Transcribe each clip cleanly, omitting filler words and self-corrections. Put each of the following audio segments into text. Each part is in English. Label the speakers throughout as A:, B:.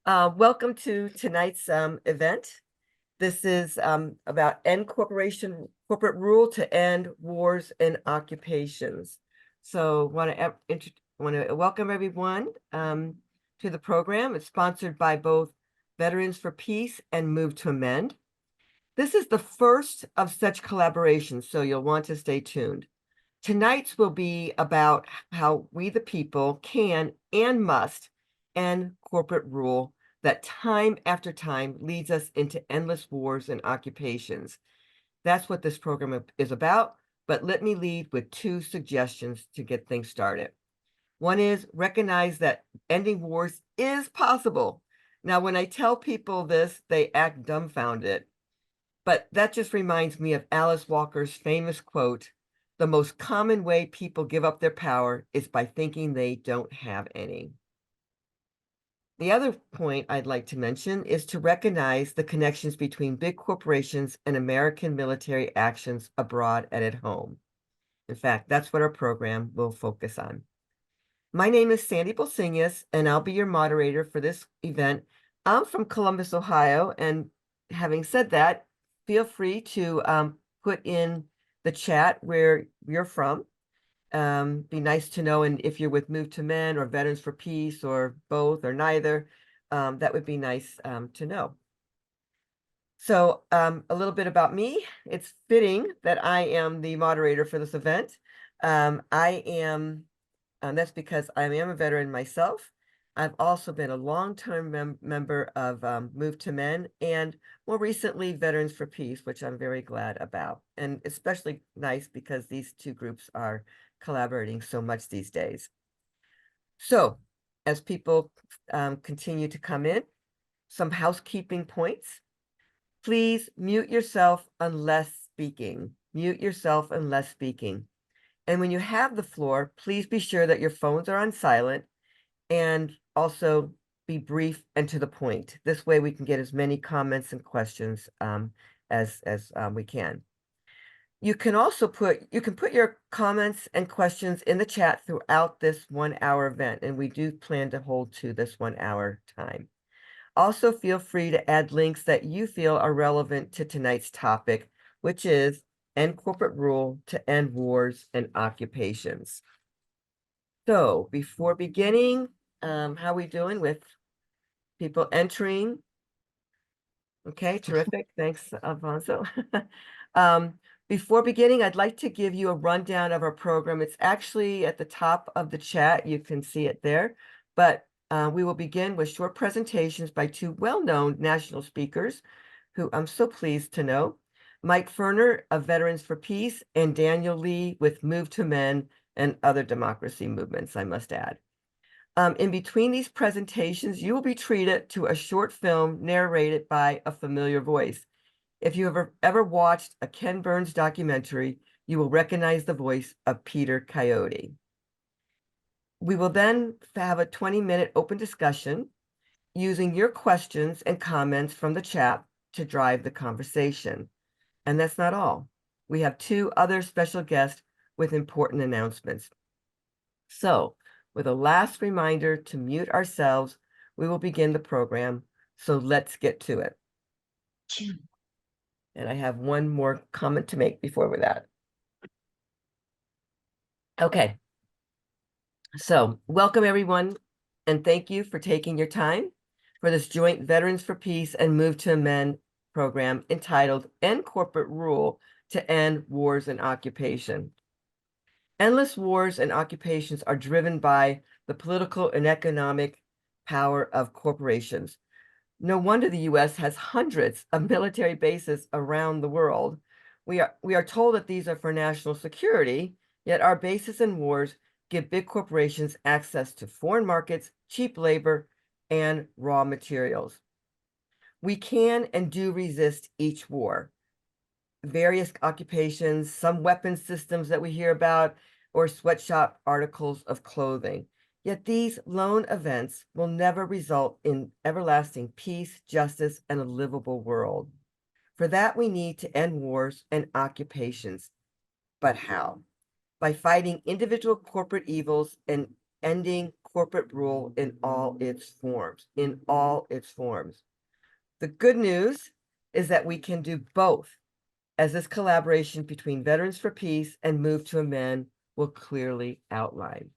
A: Welcome to tonight's event. This is about corporate rule to end wars and occupations. So want to welcome everyone to the program. It's sponsored by both Veterans for Peace and Move to Amend. This is the first of such collaborations, so you'll want to stay tuned. Tonight's will be about how we the people can and must end corporate rule that time after time leads us into endless wars and occupations. That's what this program is about, but let me lead with two suggestions to get things started. One is recognize that ending wars is possible. Now, when I tell people this, they act dumbfounded, but that just reminds me of Alice Walker's famous quote, "The most common way people give up their power is by thinking they don't have any." The other point I'd like to mention is to recognize the connections between big corporations and American military actions abroad and at home. In fact, that's what our program will focus on. My name is Sandy Bolzenius, and I'll be your moderator for this event. I'm from Columbus, Ohio, and having said that, feel free to put in the chat where you're from. Be nice to know, and if you're with Move to Men or Veterans for Peace or both or neither, that would be nice to know. So a little bit about me. It's fitting that I am the moderator for this event. That's because I am a veteran myself. I've also been a long-term member of Move to Men and more recently Veterans for Peace, which I'm very glad about. And especially nice because these two groups are collaborating so much these days. So as people continue to come in, some housekeeping points. Please mute yourself unless speaking. Mute yourself unless speaking. And when you have the floor, please be sure that your phones are on silent and also be brief and to the point. This way we can get as many comments and questions as we can. You can put your comments and questions in the chat throughout this 1 hour event, and we do plan to hold to this 1 hour time. Also, feel free to add links that you feel are relevant to tonight's topic, which is end corporate rule to end wars and occupations. So before beginning, how are we doing with people entering? Okay, terrific. Thanks, Alfonso. Before beginning, I'd like to give you a rundown of our program. It's actually at the top of the chat. You can see it there. But we will begin with short presentations by two well-known national speakers who I'm so pleased to know. Mike Ferner of Veterans for Peace and Daniel Lee with Move to Men and other democracy movements, I must add. In between these presentations, you will be treated to a short film narrated by a familiar voice. If you have ever watched a Ken Burns documentary, you will recognize the voice of Peter Coyote. We will then have a 20-minute open discussion using your questions and comments from the chat to drive the conversation. And that's not all. We have two other special guests with important announcements. So, with a last reminder to mute ourselves, we will begin the program. So let's get to it. And I have one more comment to make before that. Okay. So welcome everyone, and thank you for taking your time for this joint Veterans for Peace and Move to Amend program entitled End Corporate Rule to End Wars and Occupation. Endless wars and occupations are driven by the political and economic power of corporations. No wonder the U.S. has hundreds of military bases around the world. We are told that these are for national security, yet our bases and wars give big corporations access to foreign markets, cheap labor, and raw materials. We can and do resist each war. Various occupations, some weapon systems that we hear about, or sweatshop articles of clothing. Yet these lone events will never result in everlasting peace, justice, and a livable world. For that, we need to end wars and occupations. But how? By fighting individual corporate evils and ending corporate rule in all its forms, The good news is that we can do both, as this collaboration between Veterans for Peace and Move to Amend will clearly outline.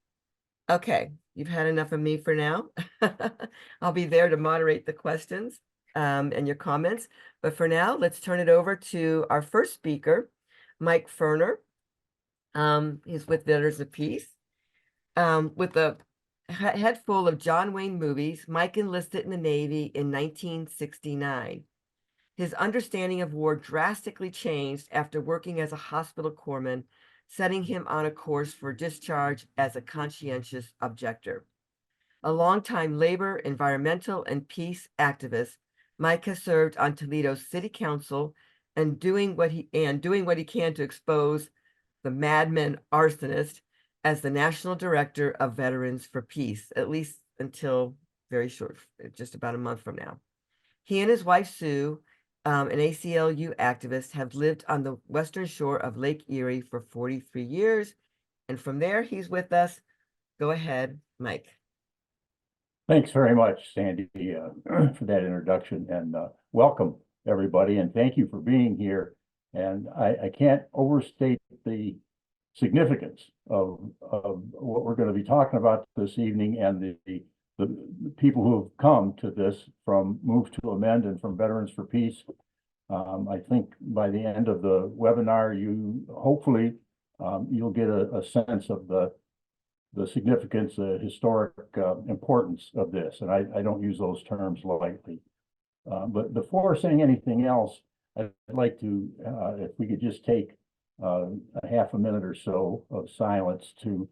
A: Okay, you've had enough of me for now. I'll be there to moderate the questions and your comments. But for now, let's turn it over to our first speaker, Mike Ferner. He's with Veterans of Peace. With a head full of John Wayne movies, Mike enlisted in the Navy in 1969. His understanding of war drastically changed after working as a hospital corpsman, setting him on a course for discharge as a conscientious objector. A longtime labor, environmental, and peace activist, Mike has served on Toledo's City Council and doing what he can to expose the madman arsonist as the National Director of Veterans for Peace, at least until very short, just about a month from now. He and his wife, Sue, an ACLU activist, have lived on the western shore of Lake Erie for 43 years. And from there, he's with us. Go ahead, Mike.
B: Thanks very much, Sandy, for that introduction, and welcome, everybody, and thank you for being here. And I can't overstate the significance of what we're going to be talking about this evening, and the people who have come to this from Move to Amend and from Veterans for Peace. I think by the end of the webinar, hopefully you'll get a sense of the significance, the historic importance of this. And I don't use those terms lightly. But before saying anything else, I'd like to, if we could just take a half a minute or so of silence to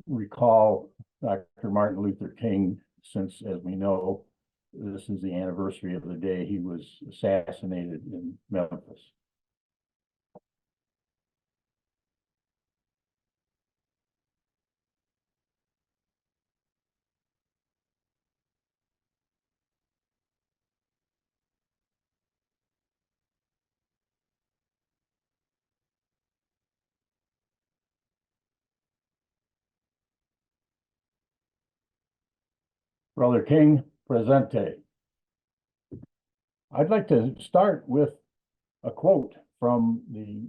B: recall Dr. Martin Luther King, since, as we know, this is the anniversary of the day he was assassinated in Memphis. Brother King, presente. I'd like to start with a quote from the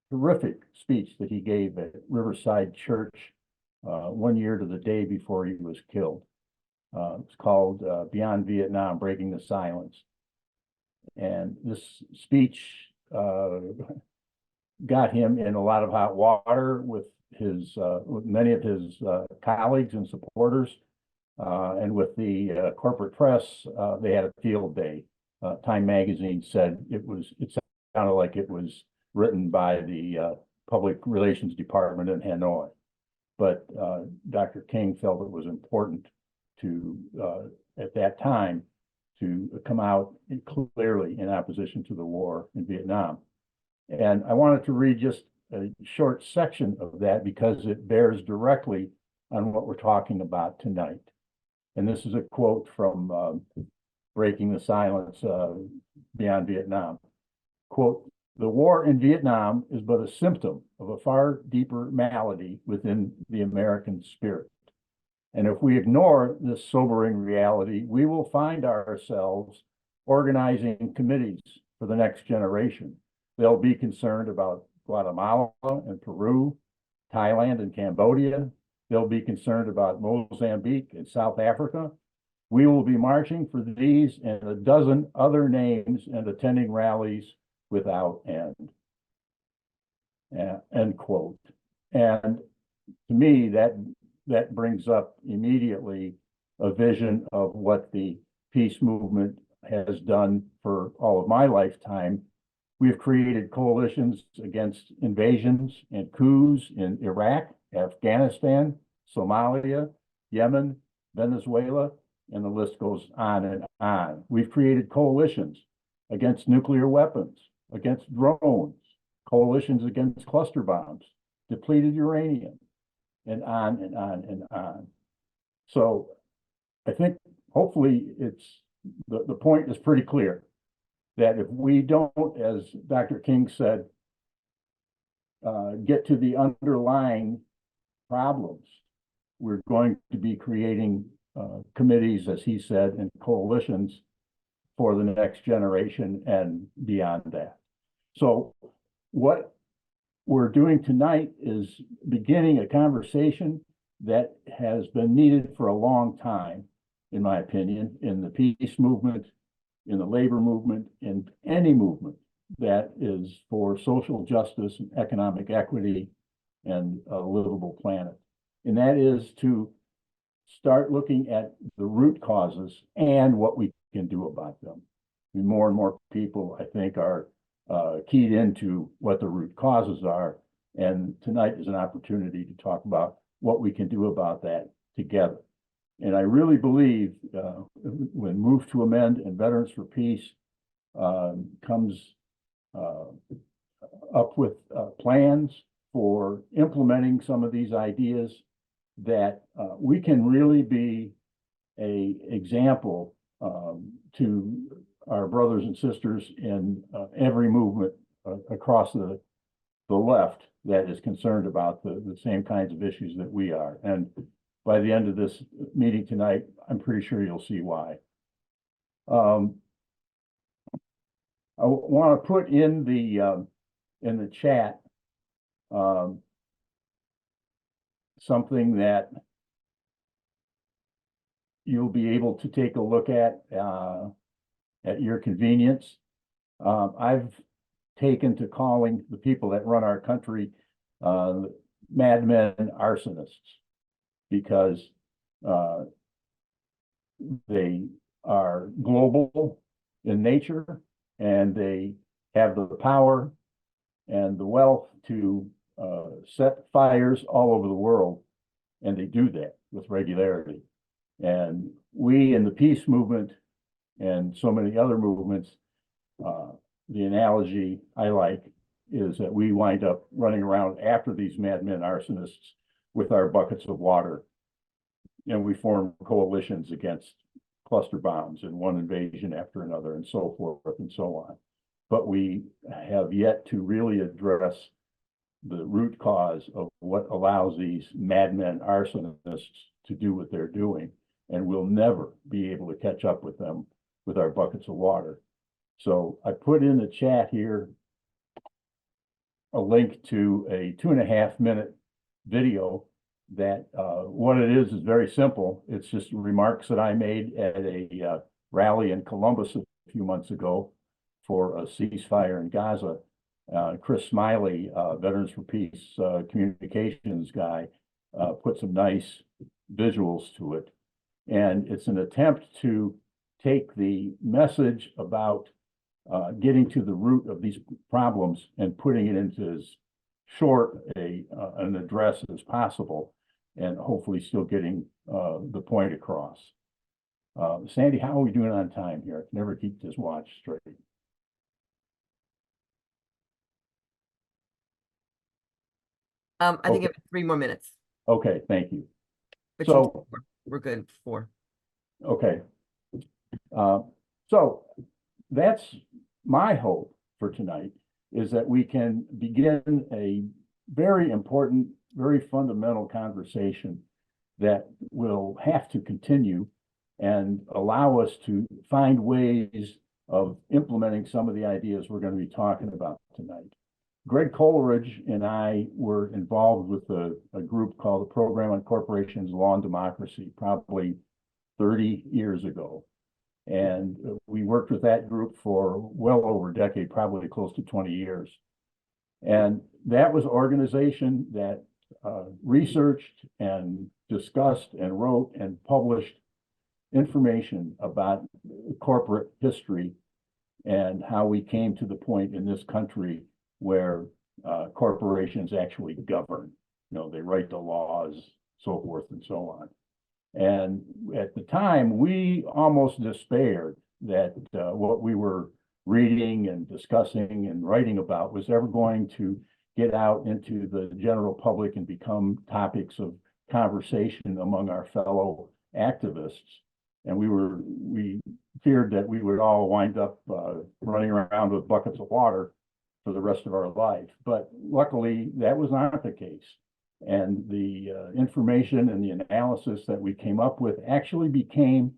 B: terrific speech that he gave at Riverside Church 1 year to the day before he was killed. It's called Beyond Vietnam, Breaking the Silence. And this speech got him in a lot of hot water with many of his colleagues and supporters. And with the corporate press, they had a field day. Time magazine said it sounded like it was written by the public relations department in Hanoi. But Dr. King felt it was important to, at that time, to come out clearly in opposition to the war in Vietnam. And I wanted to read just a short section of that because it bears directly on what we're talking about tonight. And this is a quote from Breaking the Silence, Beyond Vietnam. Quote, "The war in Vietnam is but a symptom of a far deeper malady within the American spirit. And if we ignore this sobering reality, we will find ourselves organizing committees for the next generation. They'll be concerned about Guatemala and Peru, Thailand and Cambodia. They'll be concerned about Mozambique and South Africa. We will be marching for these and a dozen other names and attending rallies without end." End quote. And to me, that brings up immediately a vision of what the peace movement has done for all of my lifetime. We've created coalitions against invasions and coups in Iraq, Afghanistan, Somalia, Yemen, Venezuela, and the list goes on and on. We've created coalitions against nuclear weapons, against drones, coalitions against cluster bombs, depleted uranium, and on and on and on. So I think hopefully the point is pretty clear that if we don't, as Dr. King said, get to the underlying problems, we're going to be creating committees, as he said, and coalitions for the next generation and beyond that. So what we're doing tonight is beginning a conversation that has been needed for a long time, in my opinion, in the peace movement, in the labor movement, in any movement that is for social justice and economic equity and a livable planet. And that is to start looking at the root causes and what we can do about them. I mean, more and more people, I think, are keyed into what the root causes are. And tonight is an opportunity to talk about what we can do about that together. And I really believe when Move to Amend and Veterans for Peace comes up with plans for implementing some of these ideas, that we can really be an example to our brothers and sisters in every movement across the left that is concerned about the same kinds of issues that we are. And by the end of this meeting tonight, I'm pretty sure you'll see why. I want to put in the chat something that you'll be able to take a look at your convenience. I've taken to calling the people that run our country madmen arsonists, because they are global in nature and they have the power and the wealth to set fires all over the world, and they do that with regularity. And we in the peace movement and so many other movements, the analogy I like is that we wind up running around after these madmen arsonists with our buckets of water, and we form coalitions against cluster bombs and one invasion after another and so forth and so on. But we have yet to really address the root cause of what allows these madmen arsonists to do what they're doing, and we'll never be able to catch up with them with our buckets of water. So I put in the chat here a link to a 2.5-minute video that what it is very simple. It's just remarks that I made at a rally in Columbus a few months ago for a ceasefire in Gaza. Chris Smiley, Veterans for Peace communications guy, put some nice visuals to it. And it's an attempt to take the message about getting to the root of these problems and putting it into as short an address as possible, and hopefully still getting the point across. Sandy, how are we doing on time here? I can never keep this watch straight.
A: I think I have 3 more minutes.
B: Okay, thank you.
A: Which
B: So
A: we're good for.
B: Okay. So that's my hope for tonight, is that we can begin a very important, very fundamental conversation that will have to continue and allow us to find ways of implementing some of the ideas we're going to be talking about tonight. Greg Coleridge and I were involved with a group called the Program on Corporations, Law and Democracy, probably 30 years ago. And we worked with that group for well over a decade, probably close to 20 years. And that was an organization that researched and discussed and wrote and published information about corporate history and how we came to the point in this country where corporations actually govern. You know, they write the laws, so forth and so on. And at the time, we almost despaired that what we were reading and discussing and writing about was ever going to get out into the general public and become topics of conversation among our fellow activists. And we feared that we would all wind up running around with buckets of water for the rest of our life. But luckily, that was not the case. And the information and the analysis that we came up with actually became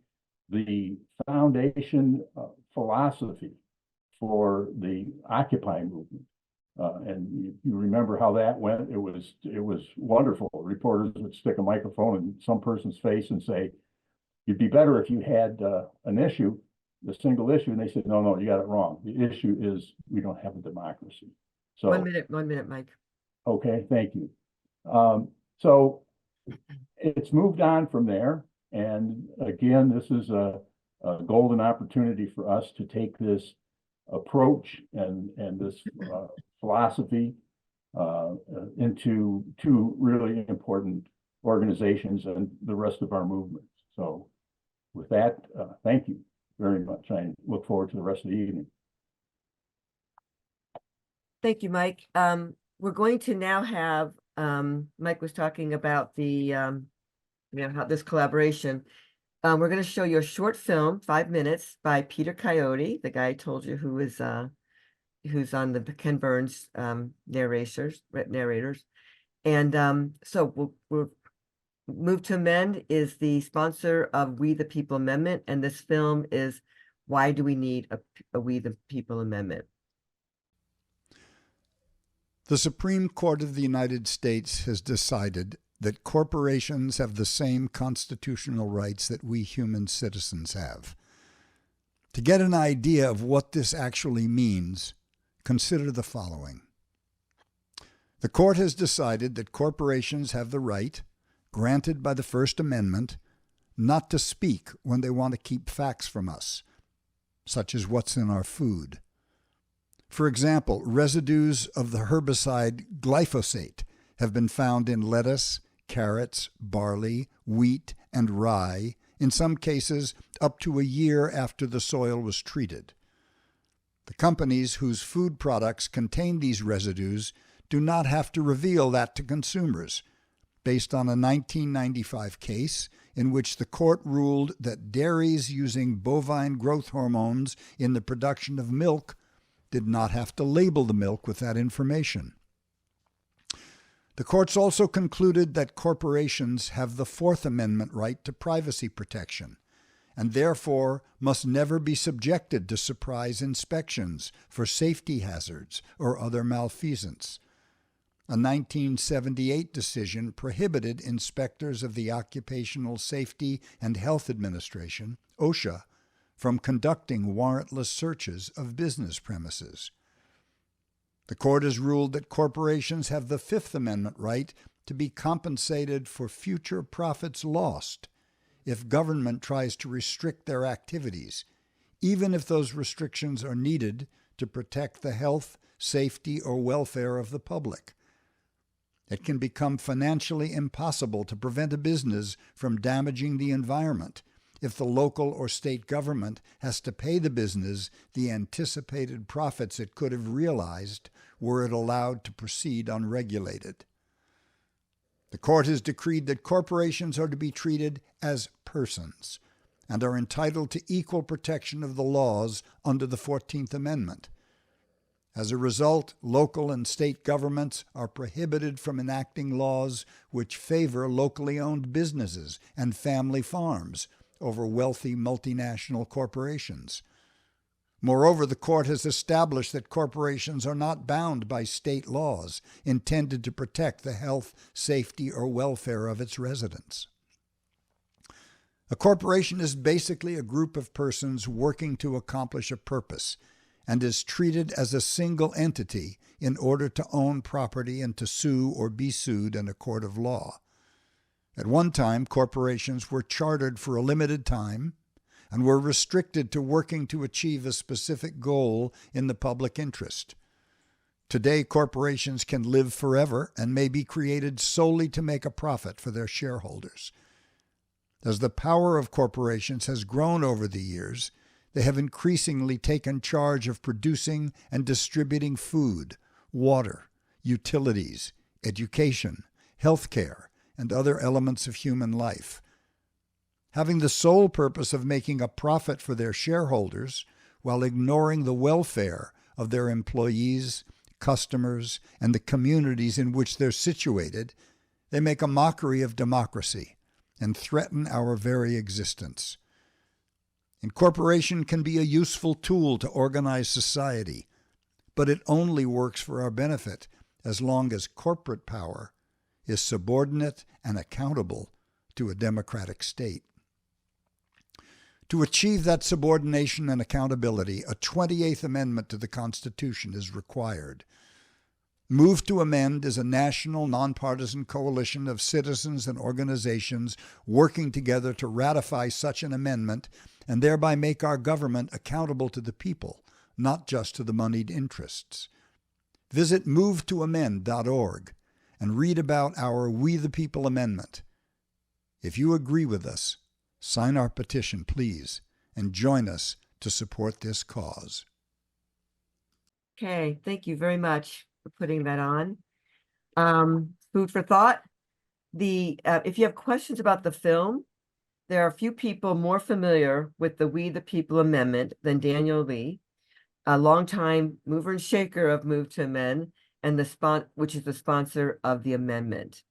B: the foundation philosophy for the Occupy movement. And you remember how that went. It was wonderful. Reporters would stick a microphone in some person's face and say, "You'd be better if you had an issue, the single issue." And they said, "No, you got it wrong. The issue is we don't have a democracy." So
A: 1 minute, Mike.
B: okay, thank you. So it's moved on from there. And again, this is a golden opportunity for us to take this approach and this philosophy into two really important organizations and the rest of our movement. So with that, thank you very much. I look forward to the rest of the evening.
A: Thank you, Mike. We're going to now have, Mike was talking about the, how this collaboration. We're going to show you a short film, 5 minutes, by Peter Coyote, the guy I told you who is who's on the Ken Burns narrators. And so we'll Move to Amend is the sponsor of We the People Amendment, and this film is Why Do We Need a We the People Amendment?
C: The Supreme Court of the United States has decided that corporations have the same constitutional rights that we human citizens have. To get an idea of what this actually means, consider the following. The court has decided that corporations have the right, granted by the First Amendment, not to speak when they want to keep facts from us, such as what's in our food. For example, residues of the herbicide glyphosate have been found in lettuce, carrots, barley, wheat, and rye, in some cases up to a year after the soil was treated. The companies whose food products contain these residues do not have to reveal that to consumers, based on a 1995 case in which the court ruled that dairies using bovine growth hormones in the production of milk did not have to label the milk with that information. The courts also concluded that corporations have the Fourth Amendment right to privacy protection, and therefore must never be subjected to surprise inspections for safety hazards or other malfeasance. A 1978 decision prohibited inspectors of the Occupational Safety and Health Administration, OSHA, from conducting warrantless searches of business premises. The court has ruled that corporations have the Fifth Amendment right to be compensated for future profits lost if government tries to restrict their activities, even if those restrictions are needed to protect the health, safety, or welfare of the public. It can become financially impossible to prevent a business from damaging the environment if the local or state government has to pay the business the anticipated profits it could have realized were it allowed to proceed unregulated. The court has decreed that corporations are to be treated as persons and are entitled to equal protection of the laws under the 14th Amendment. As a result, local and state governments are prohibited from enacting laws which favor locally owned businesses and family farms over wealthy multinational corporations. Moreover, the court has established that corporations are not bound by state laws intended to protect the health, safety, or welfare of its residents. A corporation is basically a group of persons working to accomplish a purpose and is treated as a single entity in order to own property and to sue or be sued in a court of law. At one time, corporations were chartered for a limited time and were restricted to working to achieve a specific goal in the public interest. Today, corporations can live forever and may be created solely to make a profit for their shareholders. As the power of corporations has grown over the years, they have increasingly taken charge of producing and distributing food, water, utilities, education, healthcare, and other elements of human life. Having the sole purpose of making a profit for their shareholders while ignoring the welfare of their employees, customers, and the communities in which they're situated They make a mockery of democracy and threaten our very existence. Incorporation can be a useful tool to organize society, but it only works for our benefit as long as corporate power is subordinate and accountable to a democratic state. To achieve that subordination and accountability, a 28th Amendment to the Constitution is required. Move to Amend is a national, nonpartisan coalition of citizens and organizations working together to ratify such an amendment and thereby make our government accountable to the people, not just to the moneyed interests. Visit movetoamend.org and read about our We the People Amendment. If you agree with us, sign our petition, please, and join us to support this cause.
A: Okay, thank you very much for putting that on. Food for thought. If you have questions about the film, there are a few people more familiar with the We the People Amendment than Daniel Lee, a longtime mover and shaker of Move to Amend, and which is the sponsor of the amendment.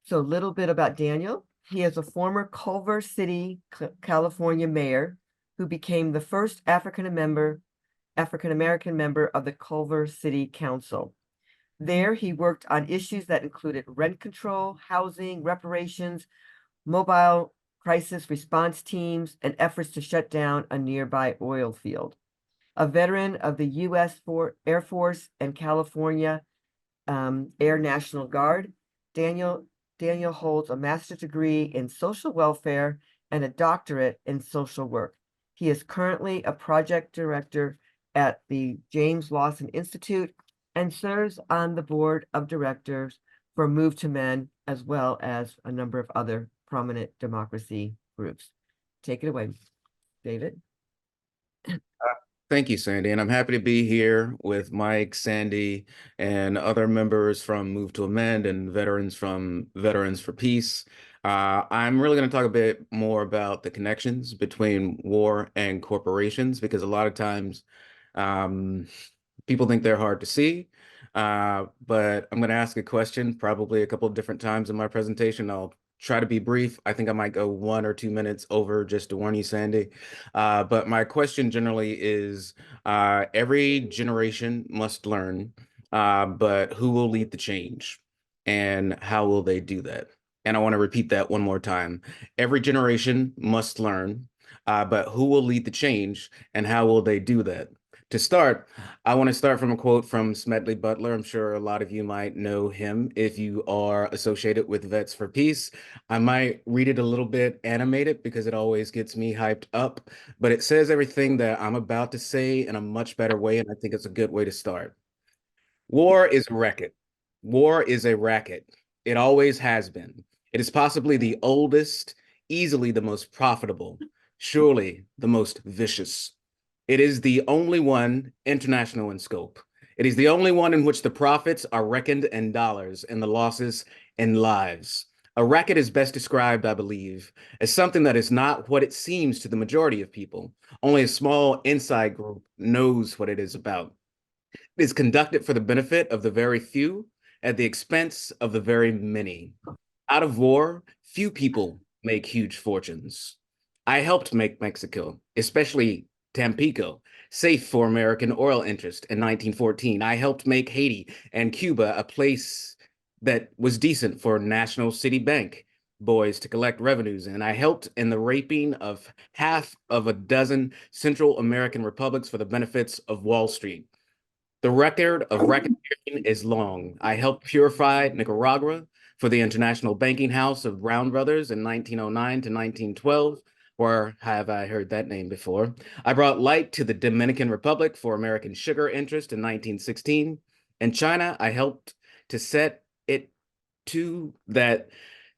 A: So a little bit about Daniel. He is a former Culver City, California mayor who became the first African-American member of the Culver City Council. There, he worked on issues that included rent control, housing, reparations, mobile crisis response teams, and efforts to shut down a nearby oil field. A veteran of the U.S. Air Force and California Air National Guard, Daniel holds a master's degree in social welfare and a doctorate in social work. He is currently a project director at the James Lawson Institute and serves on the board of directors for Move to Men, as well as a number of other prominent democracy groups. Take it away, David.
D: Thank you, Sandy. And I'm happy to be here with Mike, Sandy, and other members from Move to Amend and veterans from Veterans for Peace. I'm really going to talk a bit more about the connections between war and corporations, because a lot of times people think they're hard to see. But I'm going to ask a question probably a couple of different times in my presentation. I'll try to be brief. I think I might go 1 or 2 minutes over, just to warn you, Sandy. But my question generally is, every generation must learn, but who will lead the change and how will they do that? And I want to repeat that one more time. Every generation must learn, but who will lead the change and how will they do that? To start, I want to start from a quote from Smedley Butler. I'm sure a lot of you might know him if you are associated with Vets for Peace. I might read it a little bit animated because it always gets me hyped up, but it says everything that I'm about to say in a much better way, and I think it's a good way to start. War is a racket. War is a racket. It always has been. It is possibly the oldest, easily the most profitable, surely the most vicious. It is the only one international in scope. It is the only one in which the profits are reckoned in dollars and the losses in lives. A racket is best described, I believe, as something that is not what it seems to the majority of people. Only a small inside group knows what it is about. It is conducted for the benefit of the very few at the expense of the very many. Out of war, few people make huge fortunes. I helped make Mexico, especially Tampico, safe for American oil interest in 1914. I helped make Haiti and Cuba a place that was decent for National City Bank boys to collect revenues in. I helped in the raping of half of a dozen Central American republics for the benefits of Wall Street. The record of racketeering is long. I helped purify Nicaragua for the International Banking House of Brown Brothers in 1909 to 1912. Or have I heard that name before? I brought light to the Dominican Republic for American sugar interest in 1916. In China, I helped to set it to that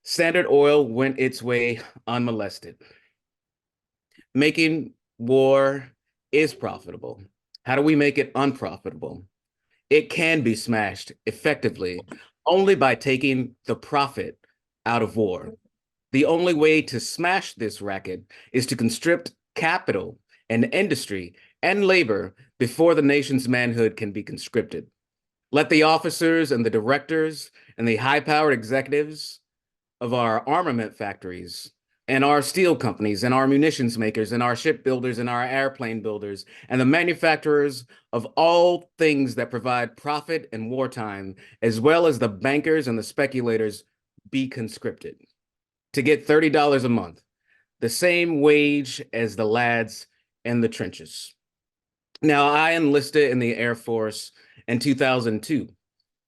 D: Standard Oil went its way unmolested. Making war is profitable. How do we make it unprofitable? It can be smashed effectively only by taking the profit out of war. The only way to smash this racket is to constrict capital and industry and labor before the nation's manhood can be conscripted. Let the officers and the directors and the high-powered executives of our armament factories and our steel companies and our munitions makers and our shipbuilders and our airplane builders and the manufacturers of all things that provide profit in wartime, as well as the bankers and the speculators, be conscripted to get $30 a month, the same wage as the lads in the trenches. Now, I enlisted in the Air Force in 2002.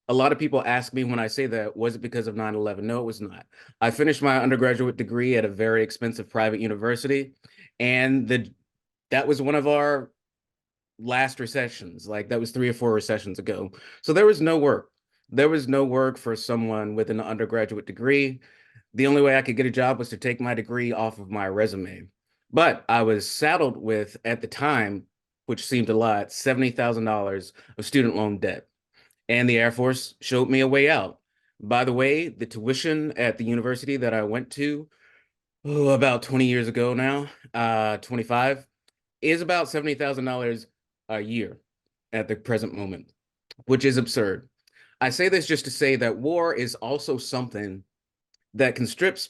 D: A lot of people ask me when I say that, was it because of 9/11? No, it was not. I finished my undergraduate degree at a very expensive private university, and that was one of our last recessions. Like, that was 3 or 4 recessions ago. So there was no work. There was no work for someone with an undergraduate degree. The only way I could get a job was to take my degree off of my resume. But I was saddled with, at the time, which seemed a lot, $70,000 of student loan debt. And the Air Force showed me a way out. By the way, the tuition at the university that I went to about 20 years ago now, 25, is about $70,000 a year at the present moment, which is absurd. I say this just to say that war is also something that conscripts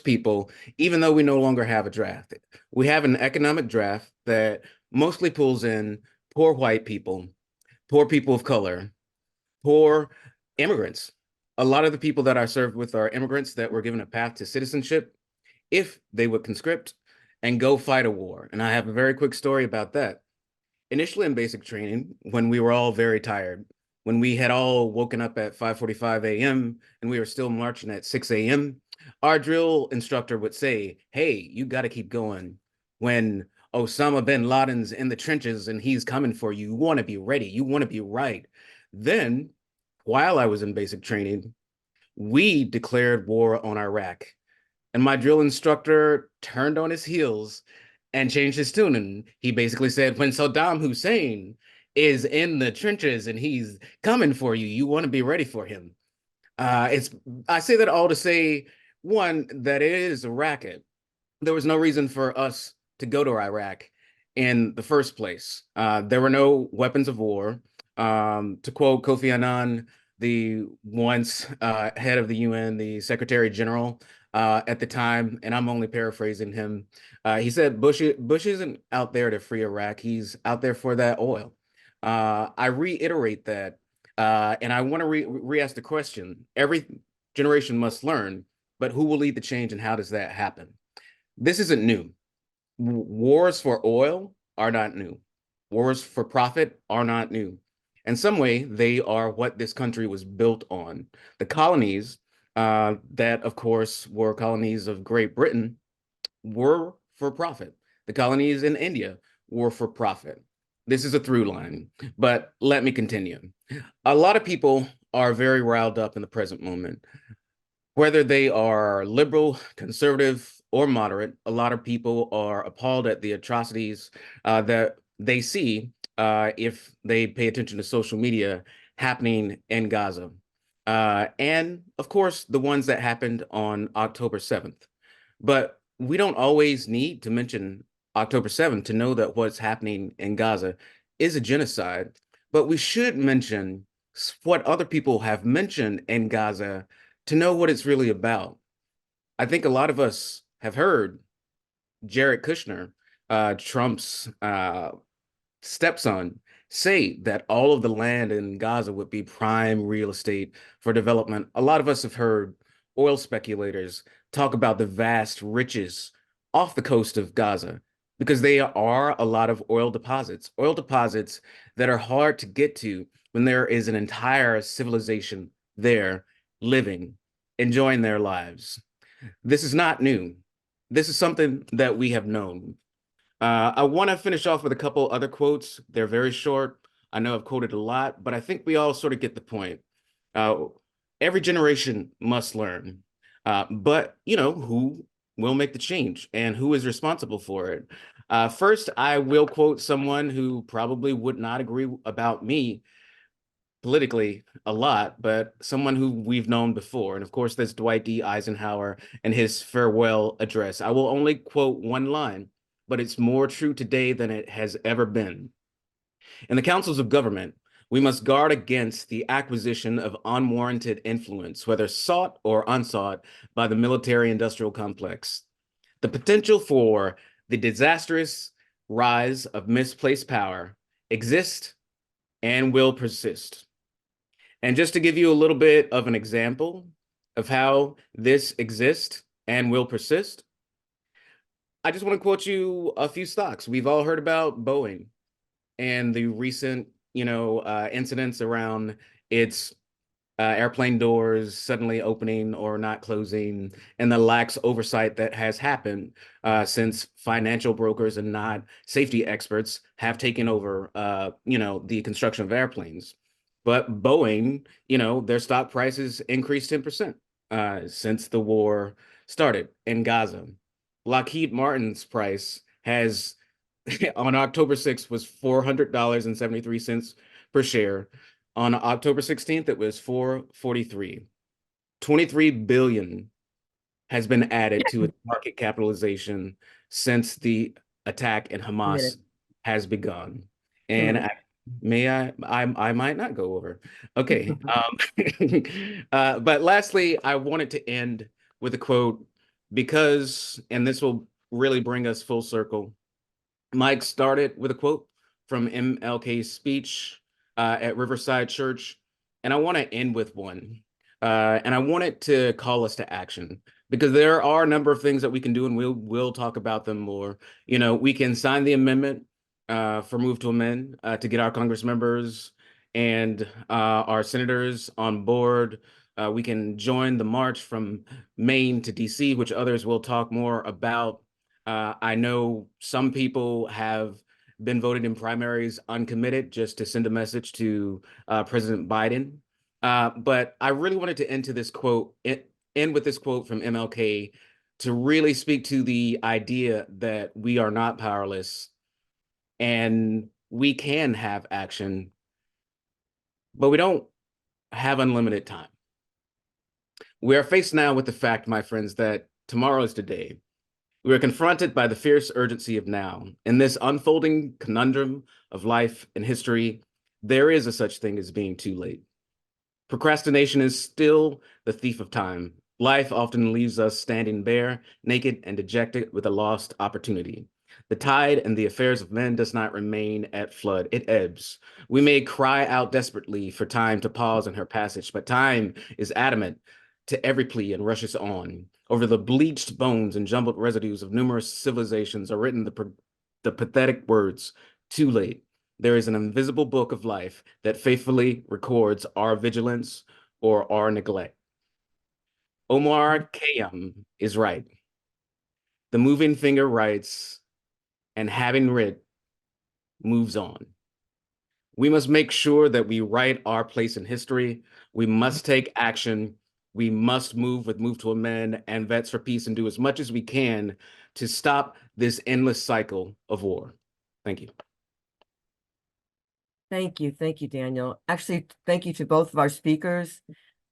D: people, even though we no longer have a draft. We have an economic draft that mostly pulls in poor white people, poor people of color, poor immigrants. A lot of the people that I served with are immigrants that were given a path to citizenship if they would conscript and go fight a war. And I have a very quick story about that. Initially in basic training, when we were all very tired, when we had all woken up at 5:45 a.m. and we were still marching at 6 a.m., our drill instructor would say, "Hey, you got to keep going. When Osama bin Laden's in the trenches and he's coming for you, you want to be ready. You want to be right." Then, while I was in basic training, we declared war on Iraq. And my drill instructor turned on his heels and changed his tune. And he basically said, when Saddam Hussein is in the trenches and he's coming for you, you want to be ready for him. I say that all to say, one, that it is a racket. There was no reason for us to go to Iraq in the first place. There were no weapons of war. To quote Kofi Annan, the once head of the UN, the Secretary General at the time, and I'm only paraphrasing him, he said, Bush isn't out there to free Iraq. He's out there for that oil. I reiterate that, and I want to re-ask the question. Every generation must learn, but who will lead the change and how does that happen? This isn't new. Wars for oil are not new. Wars for profit are not new. In some way, they are what this country was built on. The colonies that, of course, were colonies of Great Britain were for profit. The colonies in India were for profit. This is a through line, but let me continue. A lot of people are very riled up in the present moment. Whether they are liberal, conservative, or moderate, a lot of people are appalled at the atrocities that they see if they pay attention to social media happening in Gaza. And of course, the ones that happened on October 7th. But we don't always need to mention October 7th to know that what's happening in Gaza is a genocide. But we should mention what other people have mentioned in Gaza to know what it's really about. I think a lot of us have heard Jared Kushner, Trump's stepson, say that all of the land in Gaza would be prime real estate for development. A lot of us have heard oil speculators talk about the vast riches off the coast of Gaza because they are a lot of oil deposits that are hard to get to when there is an entire civilization there living, enjoying their lives. This is not new. This is something that we have known. I want to finish off with a couple other quotes. They're very short. I know I've quoted a lot, but I think we all sort of get the point. Every generation must learn, but who will make the change and who is responsible for it? First, I will quote someone who probably would not agree about me politically a lot, but someone who we've known before. And of course, there's Dwight D. Eisenhower and his farewell address. I will only quote one line, but it's more true today than it has ever been. In the councils of government, We must guard against the acquisition of unwarranted influence, whether sought or unsought, by the military-industrial complex. The potential for the disastrous rise of misplaced power exists and will persist. And just to give you a little bit of an example of how this exists and will persist, I just want to quote you a few stocks. We've all heard about Boeing and the recent, incidents around its airplane doors suddenly opening or not closing, and the lax oversight that has happened since financial brokers and not safety experts have taken over, the construction of airplanes. But Boeing, their stock prices increased 10% since the war started in Gaza. Lockheed Martin's price has on October 6th was $400.73 per share. On October 16th, it was $443. 23 billion has been added to its market capitalization since the attack in Hamas has begun. And I might not go over. Okay. But lastly, I wanted to end with a quote because, and this will really bring us full circle. Mike started with a quote from MLK's speech at Riverside Church, and I want to end with one. And I want it to call us to action because there are a number of things that we can do, and we'll talk about them more. We can sign the amendment for Move to Amend to get our Congress members and our senators on board. We can join the march from Maine to DC, which others will talk more about. I know some people have been voted in primaries uncommitted just to send a message to President Biden. But I really wanted to end with this quote from MLK to really speak to the idea that we are not powerless and we can have action, but we don't have unlimited time. We are faced now with the fact, my friends, that tomorrow is today. We are confronted by the fierce urgency of now. In this unfolding conundrum of life and history, there is a such thing as being too late. Procrastination is still the thief of time. Life often leaves us standing bare, naked, and dejected with a lost opportunity. The tide and the affairs of men does not remain at flood, it ebbs. We may cry out desperately for time to pause in her passage, but time is adamant to every plea and rushes on. Over the bleached bones and jumbled residues of numerous civilizations are written the pathetic words, too late. There is an invisible book of life that faithfully records our vigilance or our neglect. Omar Khayyam is right. The moving finger writes, and having writ, moves on. We must make sure that we write our place in history. We must take action. We must move to Amend and Vets for Peace and do as much as we can to stop this endless cycle of war. Thank you.
A: Thank you, Daniel. Actually, thank you to both of our speakers.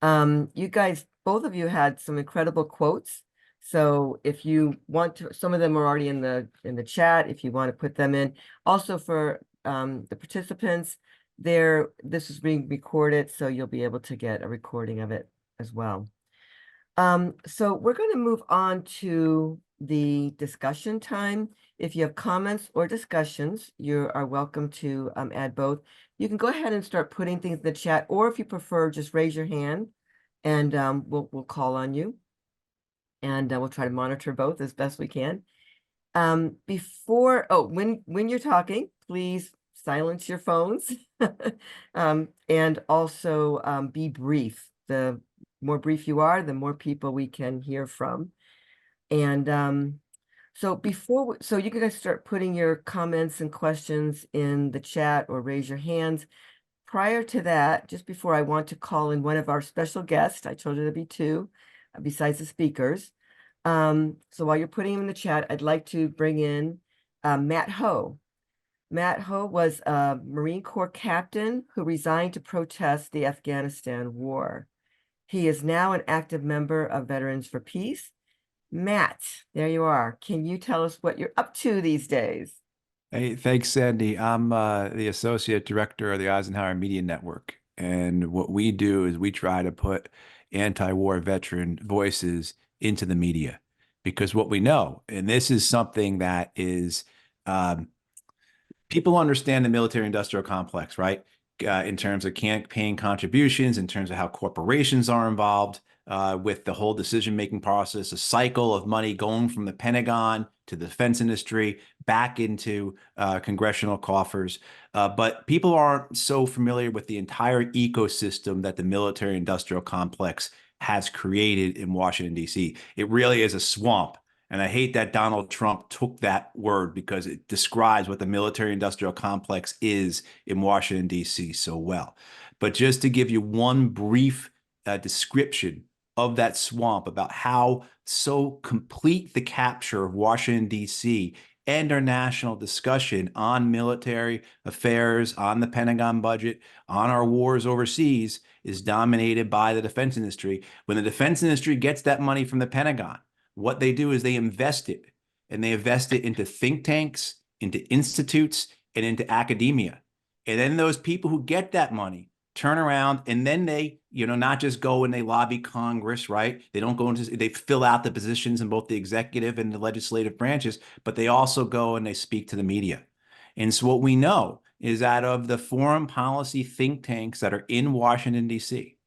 A: You guys, both of you had some incredible quotes. So if you want to, some of them are already in the chat, if you want to put them in. Also for the participants, this is being recorded, so you'll be able to get a recording of it as well. So we're going to move on to the discussion time. If you have comments or discussions, you are welcome to add both. You can go ahead and start putting things in the chat, or if you prefer, just raise your hand and we'll call on you. And we'll try to monitor both as best we can. When you're talking, please silence your phones and also be brief. The more brief you are, the more people we can hear from. And so you can guys start putting your comments and questions in the chat or raise your hands. Prior to that, just before I want to call in one of our special guests, I told you there'd be two besides the speakers. So while you're putting them in the chat, I'd like to bring in Matt Ho. Matt Ho was a Marine Corps captain who resigned to protest the Afghanistan war. He is now an active member of Veterans for Peace. Matt, there you are. Can you tell us what you're up to these days?
E: Hey, thanks, Sandy. I'm the associate director of the Eisenhower Media Network. And what we do is we try to put anti-war veteran voices into the media because what we know, and this is something that is um, people understand the military industrial complex, right? In terms of paying contributions, in terms of how corporations are involved with the whole decision-making process, a cycle of money going from the Pentagon to the defense industry back into congressional coffers. But people aren't so familiar with the entire ecosystem that the military industrial complex has created in Washington, D.C. It really is a swamp. And I hate that Donald Trump took that word because it describes what the military industrial complex is in Washington, D.C. so well. But just to give you one brief description of that swamp about how so complete the capture of Washington, D.C. and our national discussion on military affairs, on the Pentagon budget, on our wars overseas is dominated by the defense industry. When the defense industry gets that money from the Pentagon, what they do is they invest it, and they invest it into think tanks, into institutes, and into academia. And then those people who get that money turn around and then they, not just go and they lobby Congress, right? They don't go into, they fill out the positions in both the executive and the legislative branches, but they also go and they speak to the media. And so what we know is that of the foreign policy think tanks that are in Washington, D.C.,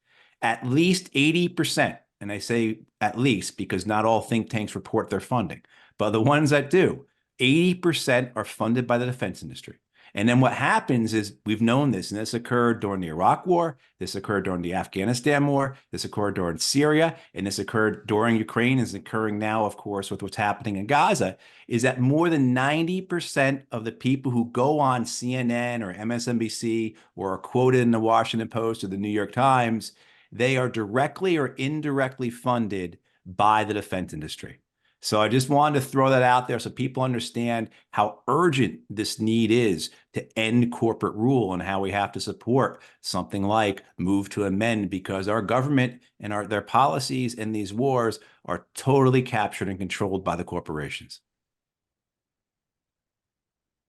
E: at least 80%, and I say at least because not all think tanks report their funding, but the ones that do, 80% are funded by the defense industry. And then what happens is we've known this, and this occurred during the Iraq War, this occurred during the Afghanistan War, this occurred during Syria, and this occurred during Ukraine, is occurring now, of course, with what's happening in Gaza, is that more than 90% of the people who go on CNN or MSNBC or are quoted in the Washington Post or the New York Times, they are directly or indirectly funded by the defense industry. So I just wanted to throw that out there so people understand how urgent this need is to end corporate rule and how we have to support something like Move to Amend, because our government and their policies in these wars are totally captured and controlled by the corporations.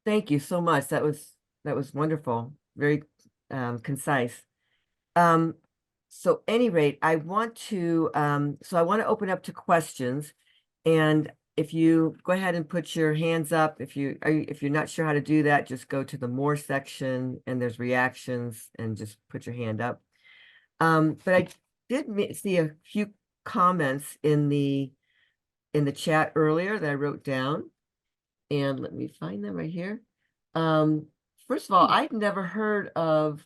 A: Thank you so much. That was wonderful. Very concise. So any rate, I want to open up to questions. And if you go ahead and put your hands up, if you're not sure how to do that, just go to the more section and there's reactions and just put your hand up. But I did see a few comments in the chat earlier that I wrote down, and let me find them right here. First of all, I'd never heard of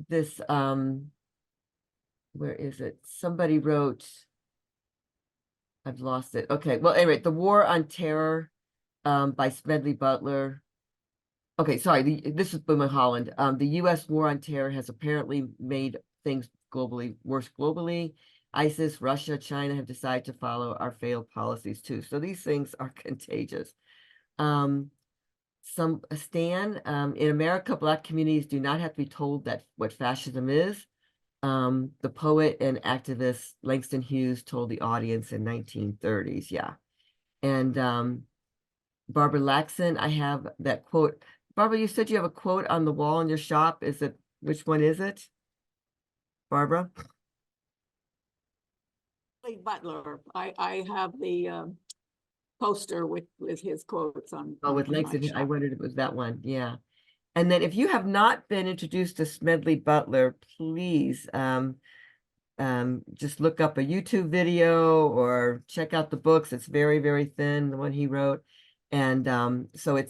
A: this. Where is it? Somebody wrote. I've lost it. Okay. Well, anyway, The War on Terror by Smedley Butler. Okay, sorry. This is Boomer Holland. The U.S. War on Terror has apparently made things worse globally. ISIS, Russia, China have decided to follow our failed policies too. So these things are contagious. In America, Black communities do not have to be told that what fascism is. The poet and activist Langston Hughes told the audience in 1930s, yeah. And Barbara Laxon, I have that quote. Barbara, you said you have a quote on the wall in your shop. Which one is it? Barbara?
F: Butler. I have the poster with his quotes on.
A: Oh, with Langston, I wondered if it was that one, yeah. And then if you have not been introduced to Smedley Butler, please just look up a YouTube video or check out the books. It's very, very thin, the one he wrote. And so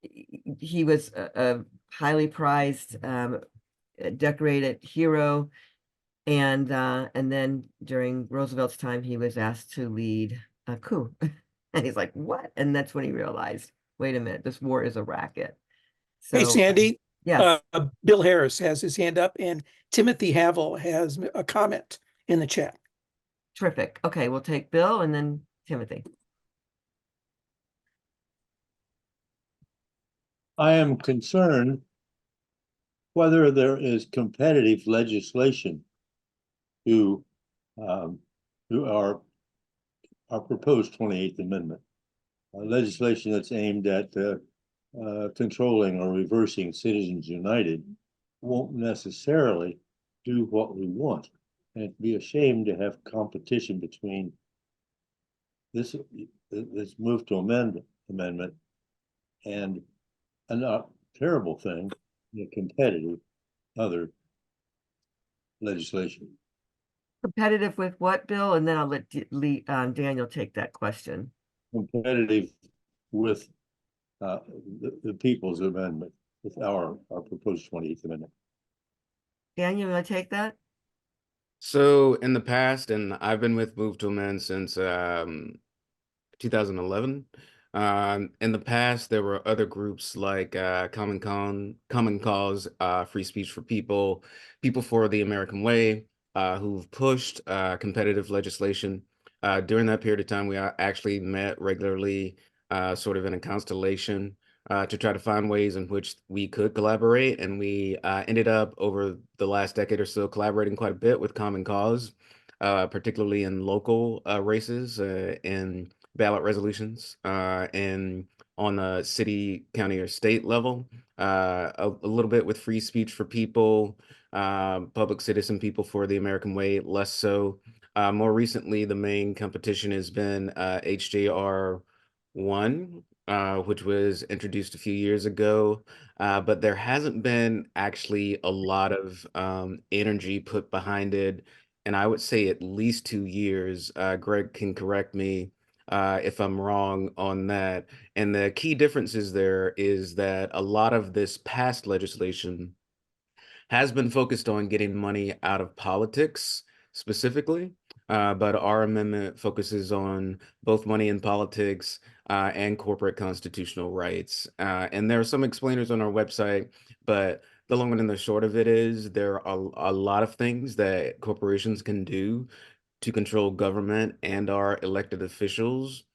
A: he was a highly prized, decorated hero. And then during Roosevelt's time, he was asked to lead a coup. And he's like, what? And that's when he realized, wait a minute, this war is a racket. So,
G: hey, Sandy.
A: Yes.
G: Bill Harris has his hand up, and Timothy Havel has a comment in the chat.
A: Terrific. Okay, we'll take Bill and then Timothy.
H: I am concerned whether there is competitive legislation to our proposed 28th Amendment, legislation that's aimed at controlling or reversing Citizens United won't necessarily do what we want. And it'd be a shame to have competition between this move to amendment and a not terrible thing, the competitive other legislation.
A: Competitive with what, Bill? And then I'll let Daniel take that question.
H: Competitive with the People's Amendment, with our proposed 28th Amendment.
A: Daniel, you want to take that?
D: So in the past, and I've been with Move to Amend since 2011. In the past, there were other groups like Common Cause, Free Speech for People, People for the American Way, who've pushed competitive legislation. During that period of time, we actually met regularly, sort of in a constellation, to try to find ways in which we could collaborate. And we ended up over the last decade or so collaborating quite a bit with Common Cause, particularly in local races and ballot resolutions, and on a city, county, or state level, a little bit with Free Speech for People, Public Citizen People for the American Way, less so. More recently, the main competition has been HJR 1, which was introduced a few years ago, but there hasn't been actually a lot of energy put behind it. And I would say at least 2 years. Greg can correct me if I'm wrong on that. And the key differences there is that a lot of this past legislation has been focused on getting money out of politics specifically, but our amendment focuses on both money in politics and corporate constitutional rights. And there are some explainers on our website, but the long and the short of it is there are a lot of things that corporations can do to control government and our elected officials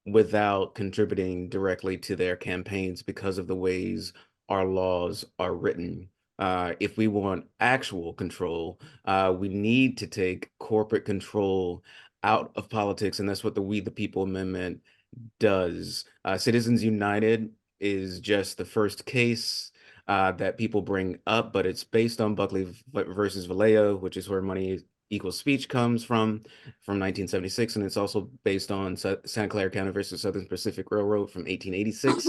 D: without contributing directly to their campaigns because of the ways our laws are written. If we want actual control, we need to take corporate control out of politics, and that's what the We the People Amendment does. Citizens United is just the first case that people bring up, but it's based on Buckley versus Vallejo, which is where money equals speech comes from 1976, and it's also based on Santa Clara County versus Southern Pacific Railroad from 1886,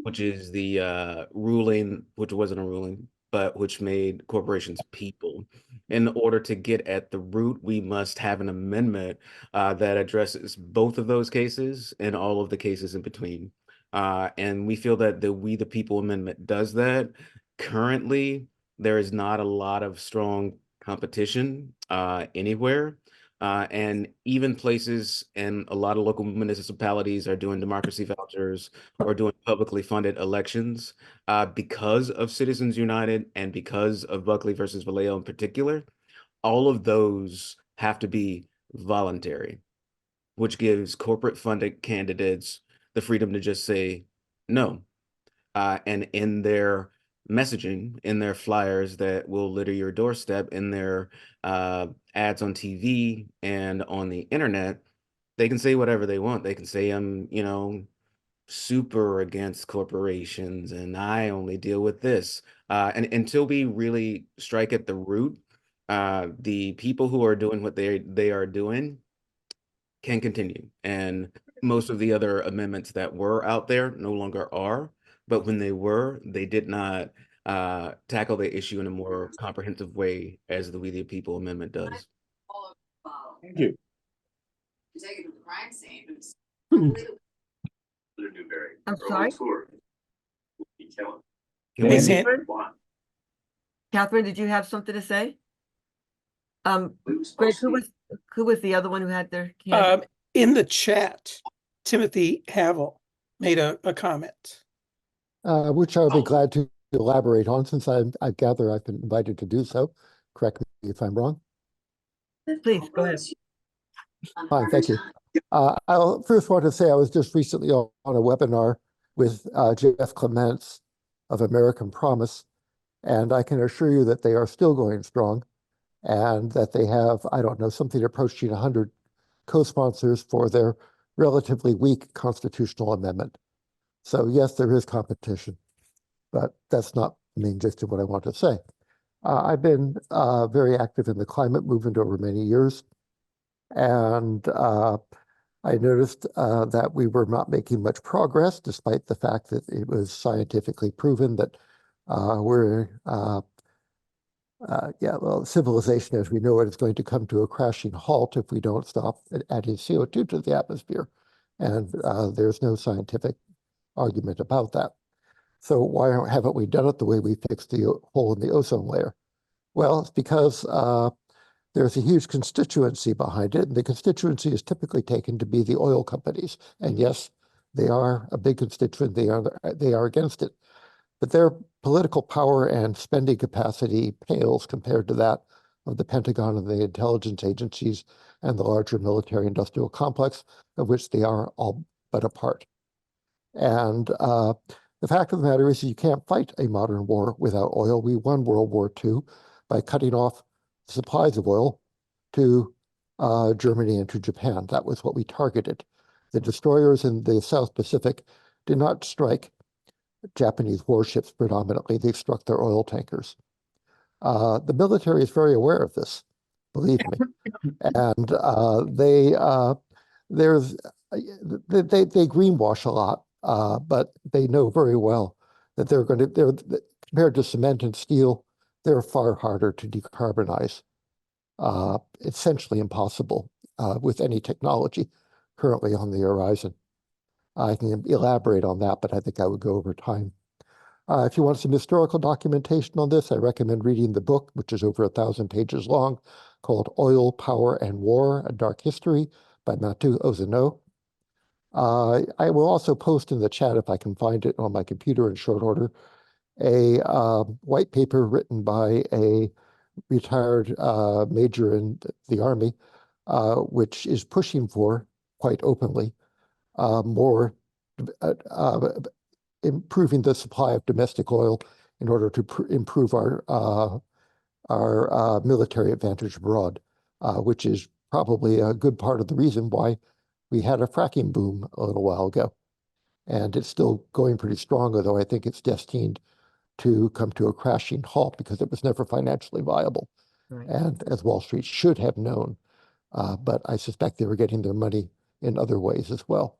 D: which is the ruling, which wasn't a ruling, but which made corporations people. In order to get at the root, we must have an amendment that addresses both of those cases and all of the cases in between. And we feel that the We the People Amendment does that. Currently, there is not a lot of strong competition anywhere. And even places and a lot of local municipalities are doing democracy vouchers or doing publicly funded elections because of Citizens United and because of Buckley versus Vallejo in particular. All of those have to be voluntary, which gives corporate funded candidates the freedom to just say no. And in their messaging, in their flyers that will litter your doorstep, in their ads on TV and on the internet, they can say whatever they want. They can say, I'm, super against corporations and I only deal with this. And until we really strike at the root, the people who are doing what they are doing can continue. And most of the other amendments that were out there no longer are. But when they were, they did not tackle the issue in a more comprehensive way as the We the People Amendment does.
H: Thank you.
I: Taking the crime scene.
A: I'm sorry?
G: Hey, Sam.
A: Catherine, did you have something to say? Greg, who was the other one who had their hand up?
G: In the chat, Timothy Havel made a comment.
J: Which I'll be glad to elaborate on since I gather I've been invited to do so. Correct me if I'm wrong.
A: Please, go ahead.
J: Fine, thank you. I'll first want to say I was just recently on a webinar with Jeff Clements of American Promise, and I can assure you that they are still going strong and that they have, I don't know, something approaching 100 co-sponsors for their relatively weak constitutional amendment. So yes, there is competition, but that's not the main gist of what I want to say. I've been very active in the climate movement over many years, and I noticed that we were not making much progress, despite the fact that it was scientifically proven that civilization as we know it is going to come to a crashing halt if we don't stop adding CO2 to the atmosphere. And there's no scientific argument about that. So why haven't we done it the way we fixed the hole in the ozone layer? Well, it's because there's a huge constituency behind it, and the constituency is typically taken to be the oil companies. And yes, they are a big constituent. They are against it, but their political power and spending capacity pales compared to that of the Pentagon and the intelligence agencies and the larger military-industrial complex, of which they are all but a part. And the fact of the matter is, you can't fight a modern war without oil. We won World War II by cutting off supplies of oil to Germany and to Japan. That was what we targeted. The destroyers in the South Pacific did not strike Japanese warships predominantly. They struck their oil tankers. The military is very aware of this, believe me. And they greenwash a lot, but they know very well that they're compared to cement and steel, they're far harder to decarbonize. Essentially impossible with any technology currently on the horizon. I can elaborate on that, but I think I would go over time. If you want some historical documentation on this, I recommend reading the book, which is over 1,000 pages long, called Oil, Power, and War, A Dark History by Mathieu Ozeno. I will also post in the chat, if I can find it on my computer in short order, a white paper written by a retired major in the Army, which is pushing for, quite openly, more improving the supply of domestic oil in order to improve our military advantage abroad, which is probably a good part of the reason why we had a fracking boom a little while ago. And it's still going pretty strong, although I think it's destined to come to a crashing halt because it was never financially viable.
A: Right.
J: And as Wall Street should have known, but I suspect they were getting their money in other ways as well.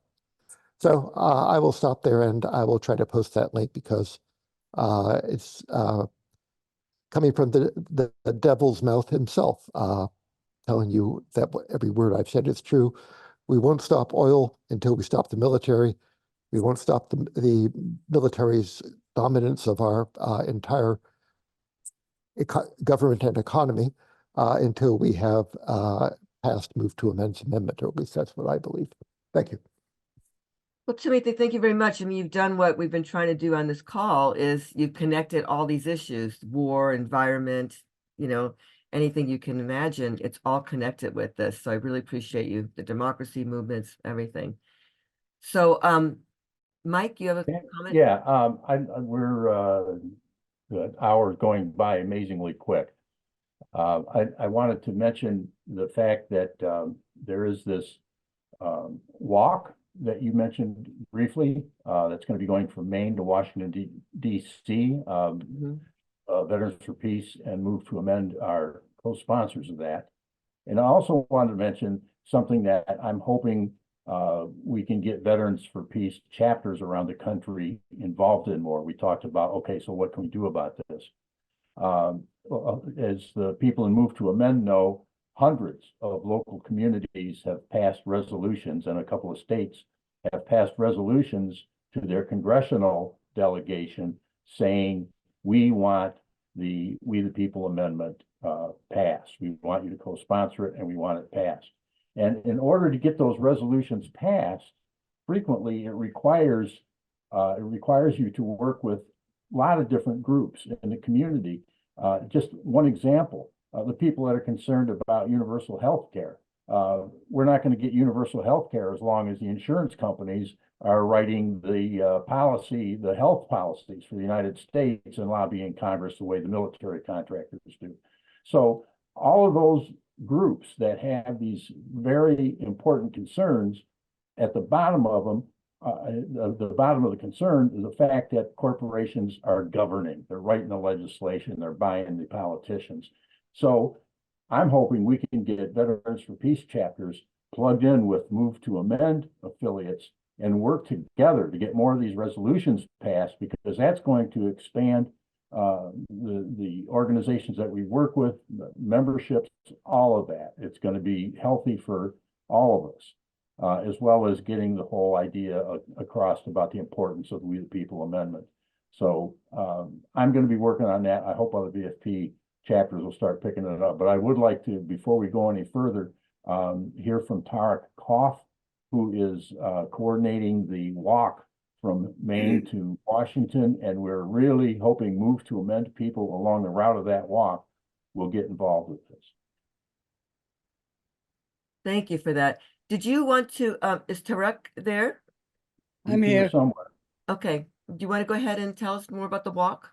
J: So I will stop there, and I will try to post that link because it's coming from the devil's mouth himself, telling you that every word I've said is true. We won't stop oil until we stop the military. We won't stop the military's dominance of our entire government and economy until we have passed Move to Amend's amendment, or at least that's what I believe. Thank you.
A: Well, Timothy, thank you very much. I mean, you've done what we've been trying to do on this call is you've connected all these issues, war, environment, anything you can imagine, it's all connected with this. So I really appreciate you, the democracy movements, everything. So, Mike, you have a comment?
B: Yeah, we're the hour's going by amazingly quick. I wanted to mention the fact that there is this walk that you mentioned briefly that's going to be going from Maine to Washington, D.C. Veterans for Peace and Move to Amend are co-sponsors of that. And I also wanted to mention something that I'm hoping we can get Veterans for Peace chapters around the country involved in more. We talked about, okay, so what can we do about this? As the people in Move to Amend know, hundreds of local communities have passed resolutions, and a couple of states have passed resolutions to their congressional delegation saying, we want the We the People Amendment passed. We want you to co-sponsor it, and we want it passed. And in order to get those resolutions passed, frequently it requires you to work with a lot of different groups in the community. Just one example, the people that are concerned about universal health care. We're not going to get universal health care as long as the insurance companies are writing the policy, the health policies for the United States and lobbying Congress the way the military contractors do. So all of those groups that have these very important concerns, at the bottom of them the bottom of the concern is the fact that corporations are governing. They're writing the legislation, they're buying the politicians. So I'm hoping we can get Veterans for Peace chapters plugged in with Move to Amend affiliates and work together to get more of these resolutions passed, because that's going to expand the organizations that we work with, the memberships, all of that. It's going to be healthy for all of us, as well as getting the whole idea across about the importance of the We the People Amendment. So I'm going to be working on that. I hope other VFP chapters will start picking it up. But I would like to, before we go any further, hear from Tarek Koff, who is coordinating the walk from Maine to Washington, and we're really hoping Move to Amend people along the route of that walk will get involved with this.
A: Thank you for that. Did you want to, is Tarek there?
G: I'm here.
B: Somewhere.
A: Okay, do you want to go ahead and tell us more about the walk?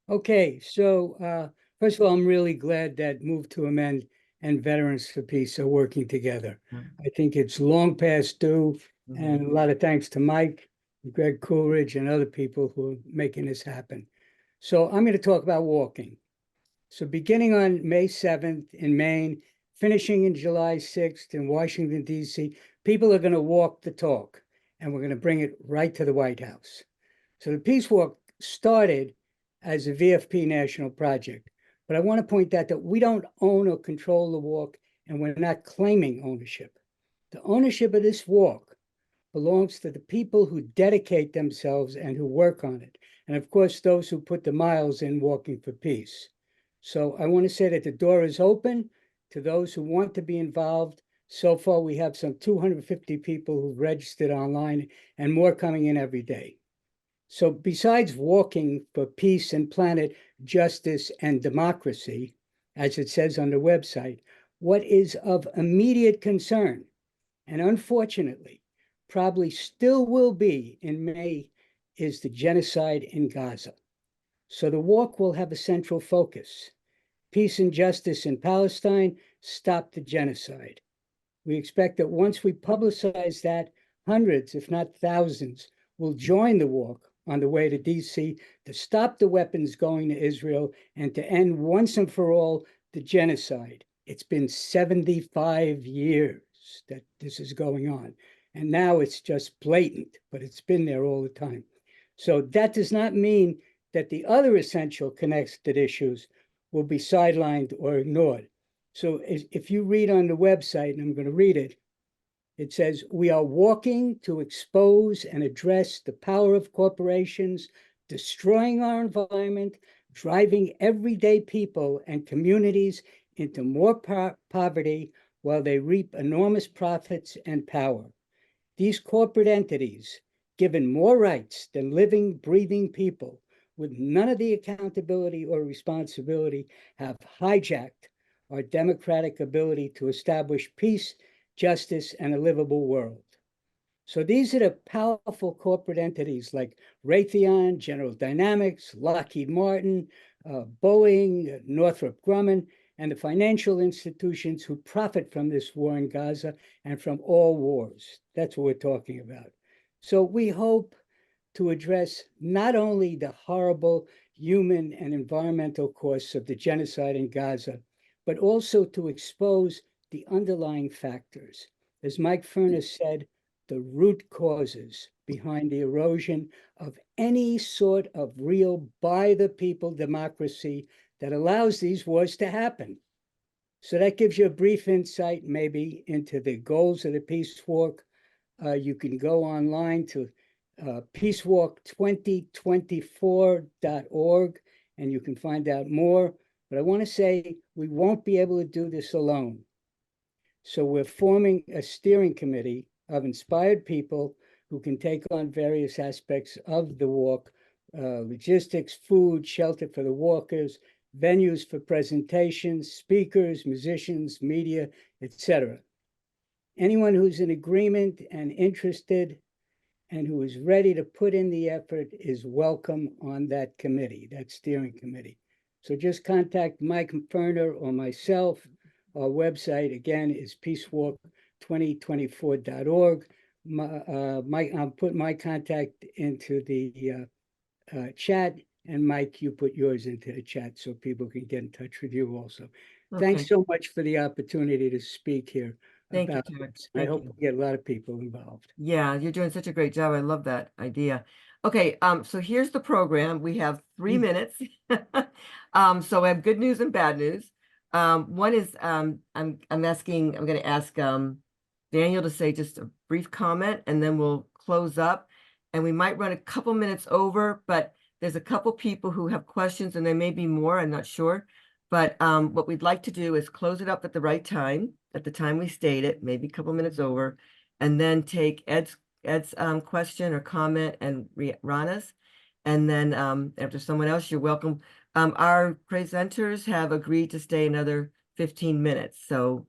K: Okay, so first of all, I'm really glad that Move to Amend and Veterans for Peace are working together. I think it's long past due, and a lot of thanks to Mike, Greg Coolidge, and other people who are making this happen. So I'm going to talk about walking. So beginning on May 7th in Maine, finishing in July 6th in Washington, D.C., people are going to walk the talk, and we're going to bring it right to the White House. So the Peace Walk started as a VFP national project, but I want to point out that we don't own or control the walk, and we're not claiming ownership. The ownership of this walk belongs to the people who dedicate themselves and who work on it. And of course, those who put the miles in walking for peace. So I want to say that the door is open to those who want to be involved. So far, we have some 250 people who've registered online and more coming in every day. So besides walking for peace and planet, justice and democracy, as it says on the website, what is of immediate concern, and unfortunately, probably still will be in May, is the genocide in Gaza. So the walk will have a central focus. Peace and justice in Palestine, stop the genocide. We expect that once we publicize that, hundreds, if not thousands, will join the walk on the way to DC to stop the weapons going to Israel and to end once and for all the genocide. It's been 75 years that this is going on. And now it's just blatant, but it's been there all the time. So that does not mean that the other essential connected issues will be sidelined or ignored. So if you read on the website, and I'm going to read it, it says, we are walking to expose and address the power of corporations, destroying our environment, driving everyday people and communities into more poverty while they reap enormous profits and power. These corporate entities, given more rights than living, breathing people, with none of the accountability or responsibility, have hijacked our democratic ability to establish peace, justice, and a livable world. So these are the powerful corporate entities like Raytheon, General Dynamics, Lockheed Martin, Boeing, Northrop Grumman, and the financial institutions who profit from this war in Gaza and from all wars. That's what we're talking about. So we hope to address not only the horrible human and environmental costs of the genocide in Gaza, but also to expose the underlying factors. As Mike Furness said, the root causes behind the erosion of any sort of real by the people democracy that allows these wars to happen. So that gives you a brief insight maybe into the goals of the Peace Walk. You can go online to peacewalk2024.org and you can find out more. But I want to say we won't be able to do this alone. So we're forming a steering committee of inspired people who can take on various aspects of the walk, logistics, food, shelter for the walkers, venues for presentations, speakers, musicians, media, etc. Anyone who's in agreement and interested and who is ready to put in the effort is welcome on that committee, that steering committee. So just contact Mike Ferner or myself. Our website, again, is peacewalk2024.org. I'll put my contact into the chat, and Mike, you put yours into the chat so people can get in touch with you also. Thanks
A: Okay.
K: so much for the opportunity to speak here
A: Thank you,
K: about
A: Terry.
K: this. I
A: Thank
K: hope
A: you.
K: we get a lot of people involved.
A: Yeah, you're doing such a great job. I love that idea. Okay, so here's the program. We have 3 minutes. So I have good news and bad news. One is I'm gonna ask Daniel to say just a brief comment, and then we'll close up. And we might run a couple minutes over, but there's a couple people who have questions, and there may be more, I'm not sure. But what we'd like to do is close it up at the right time, at the time we state it, maybe a couple minutes over, and then take Ed's question or comment and Rana's. And then after someone else, you're welcome. Our presenters have agreed to stay another 15 minutes. So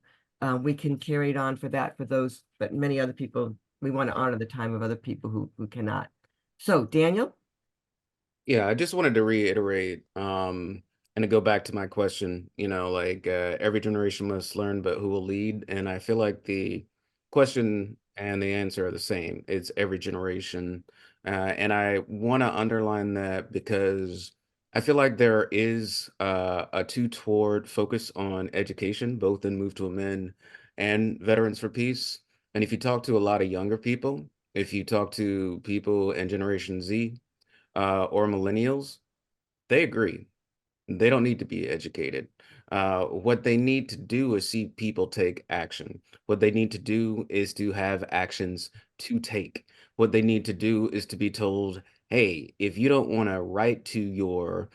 A: we can carry it on for that for those, but many other people, we want to honor the time of other people who cannot. So Daniel?
D: Yeah, I just wanted to reiterate, and to go back to my question, every generation must learn, but who will lead? And I feel like the question and the answer are the same. It's every generation. And I want to underline that because I feel like there is a toward focus on education, both in Move to Amend and Veterans for Peace. And if you talk to a lot of younger people, if you talk to people in Generation Z, or millennials, they agree. They don't need to be educated. What they need to do is see people take action. What they need to do is to have actions to take. What they need to do is to be told, hey, if you don't want to write to your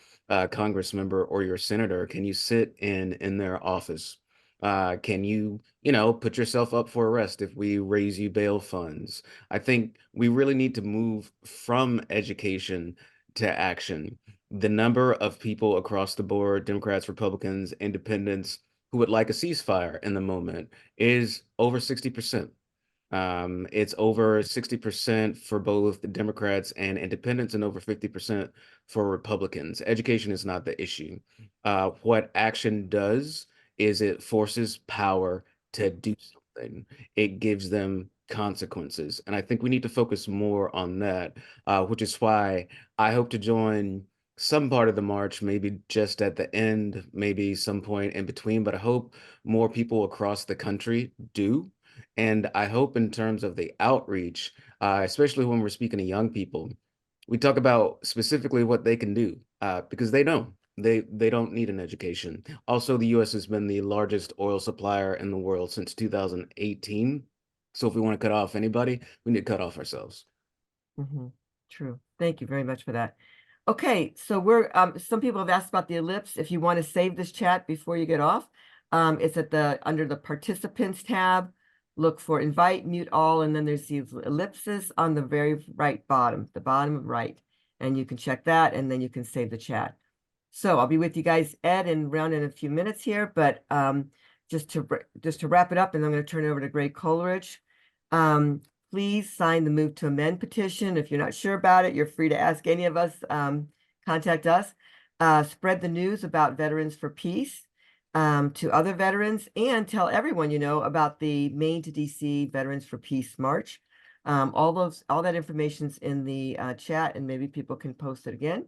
D: Congress member or your senator, can you sit in their office? Can you, put yourself up for arrest if we raise you bail funds? I think we really need to move from education to action. The number of people across the board, Democrats, Republicans, independents, who would like a ceasefire in the moment is over 60%. It's over 60% for both the Democrats and independents and over 50% for Republicans. Education is not the issue. What action does is it forces power to do something. It gives them consequences. And I think we need to focus more on that, which is why I hope to join some part of the march, maybe just at the end, maybe some point in between, but I hope more people across the country do. And I hope in terms of the outreach, especially when we're speaking to young people, we talk about specifically what they can do, because they know they don't need an education. Also, the U.S. has been the largest oil supplier in the world since 2018. So if we want to cut off anybody, we need to cut off ourselves.
A: True. Thank you very much for that. Okay, so some people have asked about the ellipse. If you want to save this chat before you get off, it's under the participants tab. Look for invite, mute all, and then there's these ellipses on the very right bottom, the bottom right. And you can check that, and then you can save the chat. So I'll be with you guys, Ed, and around in a few minutes here, but just to wrap it up, and I'm going to turn it over to Greg Coleridge. Please sign the Move to Amend petition. If you're not sure about it, you're free to ask any of us, contact us. Spread the news about Veterans for Peace to other veterans, and tell everyone about the Maine to DC Veterans for Peace March. All that information's in the chat, and maybe people can post it again.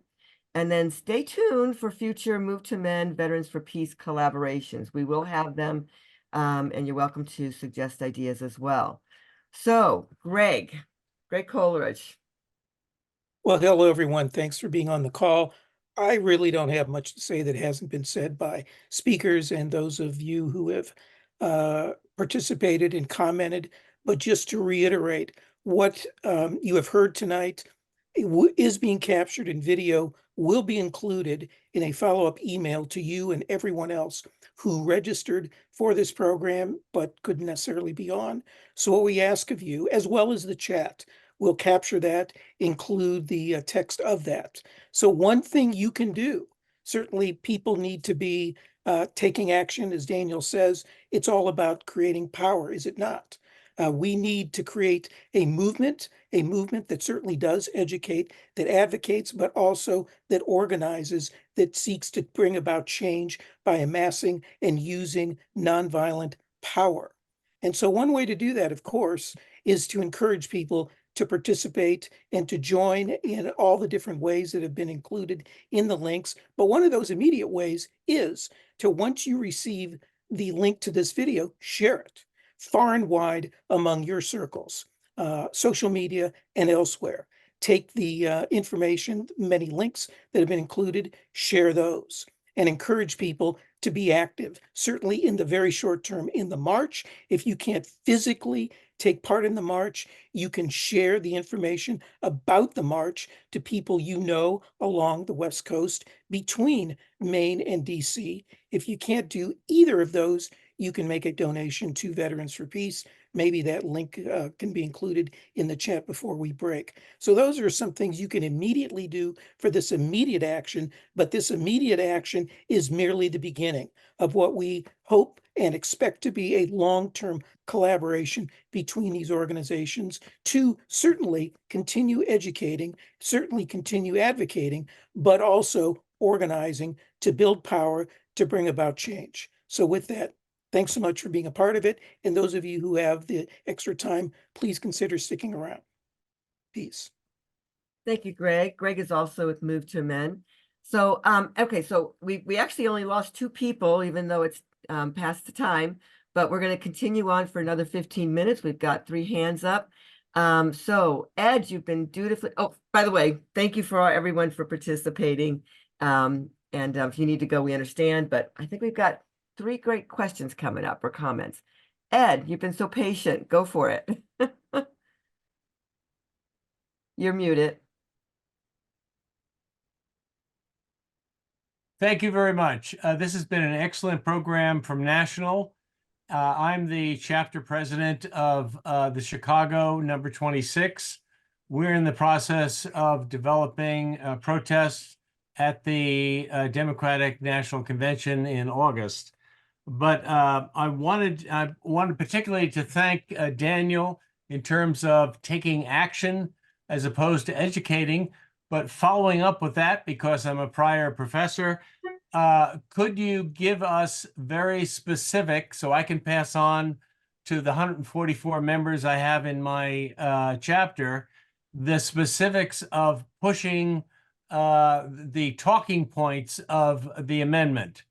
A: And then stay tuned for future Move to Amend Veterans for Peace collaborations. We will have them, and you're welcome to suggest ideas as well. So, Greg Coleridge.
G: Well, hello, everyone. Thanks for being on the call. I really don't have much to say that hasn't been said by speakers and those of you who have participated and commented. But just to reiterate, what you have heard tonight is being captured in video, will be included in a follow-up email to you and everyone else who registered for this program but couldn't necessarily be on. So what we ask of you, as well as the chat, we'll capture that, include the text of that. So one thing you can do, certainly people need to be taking action, as Daniel says. It's all about creating power, is it not? We need to create a movement that certainly does educate, that advocates, but also that organizes, that seeks to bring about change by amassing and using nonviolent power. And so one way to do that, of course, is to encourage people to participate and to join in all the different ways that have been included in the links. But one of those immediate ways is to, once you receive the link to this video, share it far and wide among your circles, social media and elsewhere. Take the information, many links that have been included, share those, and encourage people to be active, certainly in the very short term in the march. If you can't physically take part in the march, you can share the information about the march to people you know along the West Coast between Maine and DC. If you can't do either of those, you can make a donation to Veterans for Peace. Maybe that link can be included in the chat before we break. So those are some things you can immediately do for this immediate action, but this immediate action is merely the beginning of what we hope and expect to be a long-term collaboration between these organizations to certainly continue educating, certainly continue advocating, but also organizing to build power to bring about change. So with that, thanks so much for being a part of it. And those of you who have the extra time, please consider sticking around. Peace.
A: Thank you, Greg. Greg is also with Move to Amend. So, okay, so we actually only lost 2 people, even though it's past the time, but we're going to continue on for another 15 minutes. We've got 3 hands up. So Ed, you've been dutifully, oh, by the way, thank you for everyone for participating. If you need to go, we understand, but I think we've got 3 great questions coming up or comments. Ed, you've been so patient. Go for it. You're muted.
L: Thank you very much. This has been an excellent program from National. I'm the chapter president of the Chicago number 26. We're in the process of developing protests at the Democratic National Convention in August. But I wanted particularly to thank Daniel in terms of taking action as opposed to educating, but following up with that, because I'm a prior professor, could you give us very specific, so I can pass on to the 144 members I have in my chapter, the specifics of pushing the talking points of the amendment?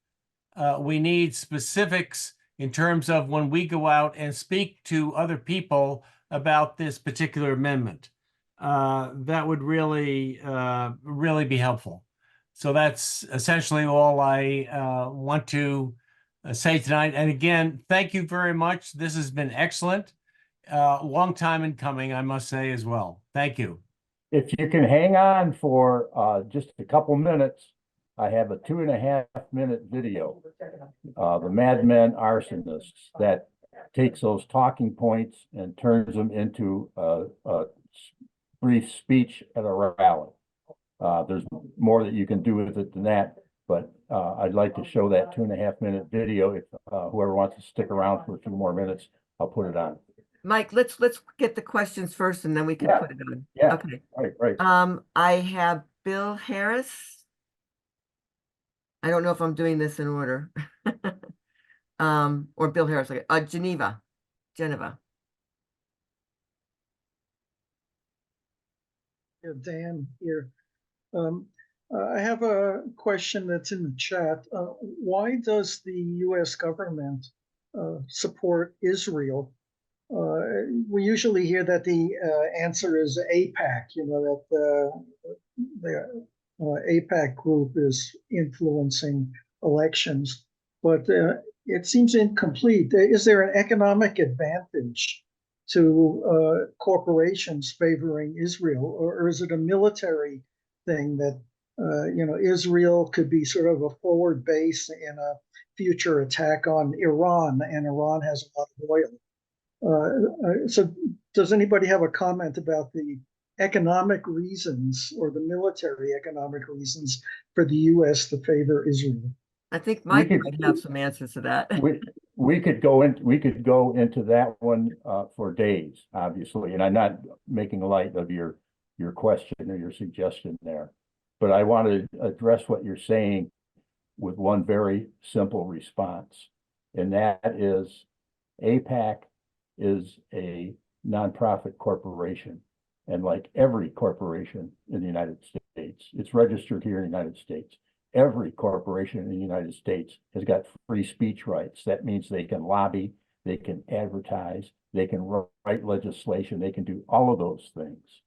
L: We need specifics in terms of when we go out and speak to other people about this particular amendment. That would really be helpful. So that's essentially all I want to say tonight. And again, thank you very much. This has been excellent. Long time in coming, I must say as well. Thank you.
B: If you can hang on for just a couple minutes, I have a 2.5-minute video, the Mad Men Arsonists, that takes those talking points and turns them into a brief speech at a rally. There's more that you can do with it than that, but I'd like to show that 2.5-minute video. If whoever wants to stick around for a few more minutes, I'll put it on.
A: Mike, let's get the questions first and then we can put it on.
B: Yeah.
A: Okay.
B: Right.
A: I have Bill Harris. I don't know if I'm doing this in order. Or Bill Harris, Geneva.
M: Yeah, Dan here. I have a question that's in the chat. Why does the U.S. government support Israel? We usually hear that the answer is AIPAC, that the AIPAC group is influencing elections, but it seems incomplete. Is there an economic advantage to corporations favoring Israel, or is it a military thing that Israel could be sort of a forward base in a future attack on Iran, and Iran has a lot of oil? So does anybody have a comment about the economic reasons or the military economic reasons for the U.S. to favor Israel?
A: I think Mike might have some answers to that.
B: We could go into that one for days, obviously, and I'm not making light of your question or your suggestion there, but I want to address what you're saying with one very simple response, and that is AIPAC is a nonprofit corporation. And like every corporation in the United States, it's registered here in the United States. Every corporation in the United States has got free speech rights. That means they can lobby, they can advertise, they can write legislation, they can do all of those things.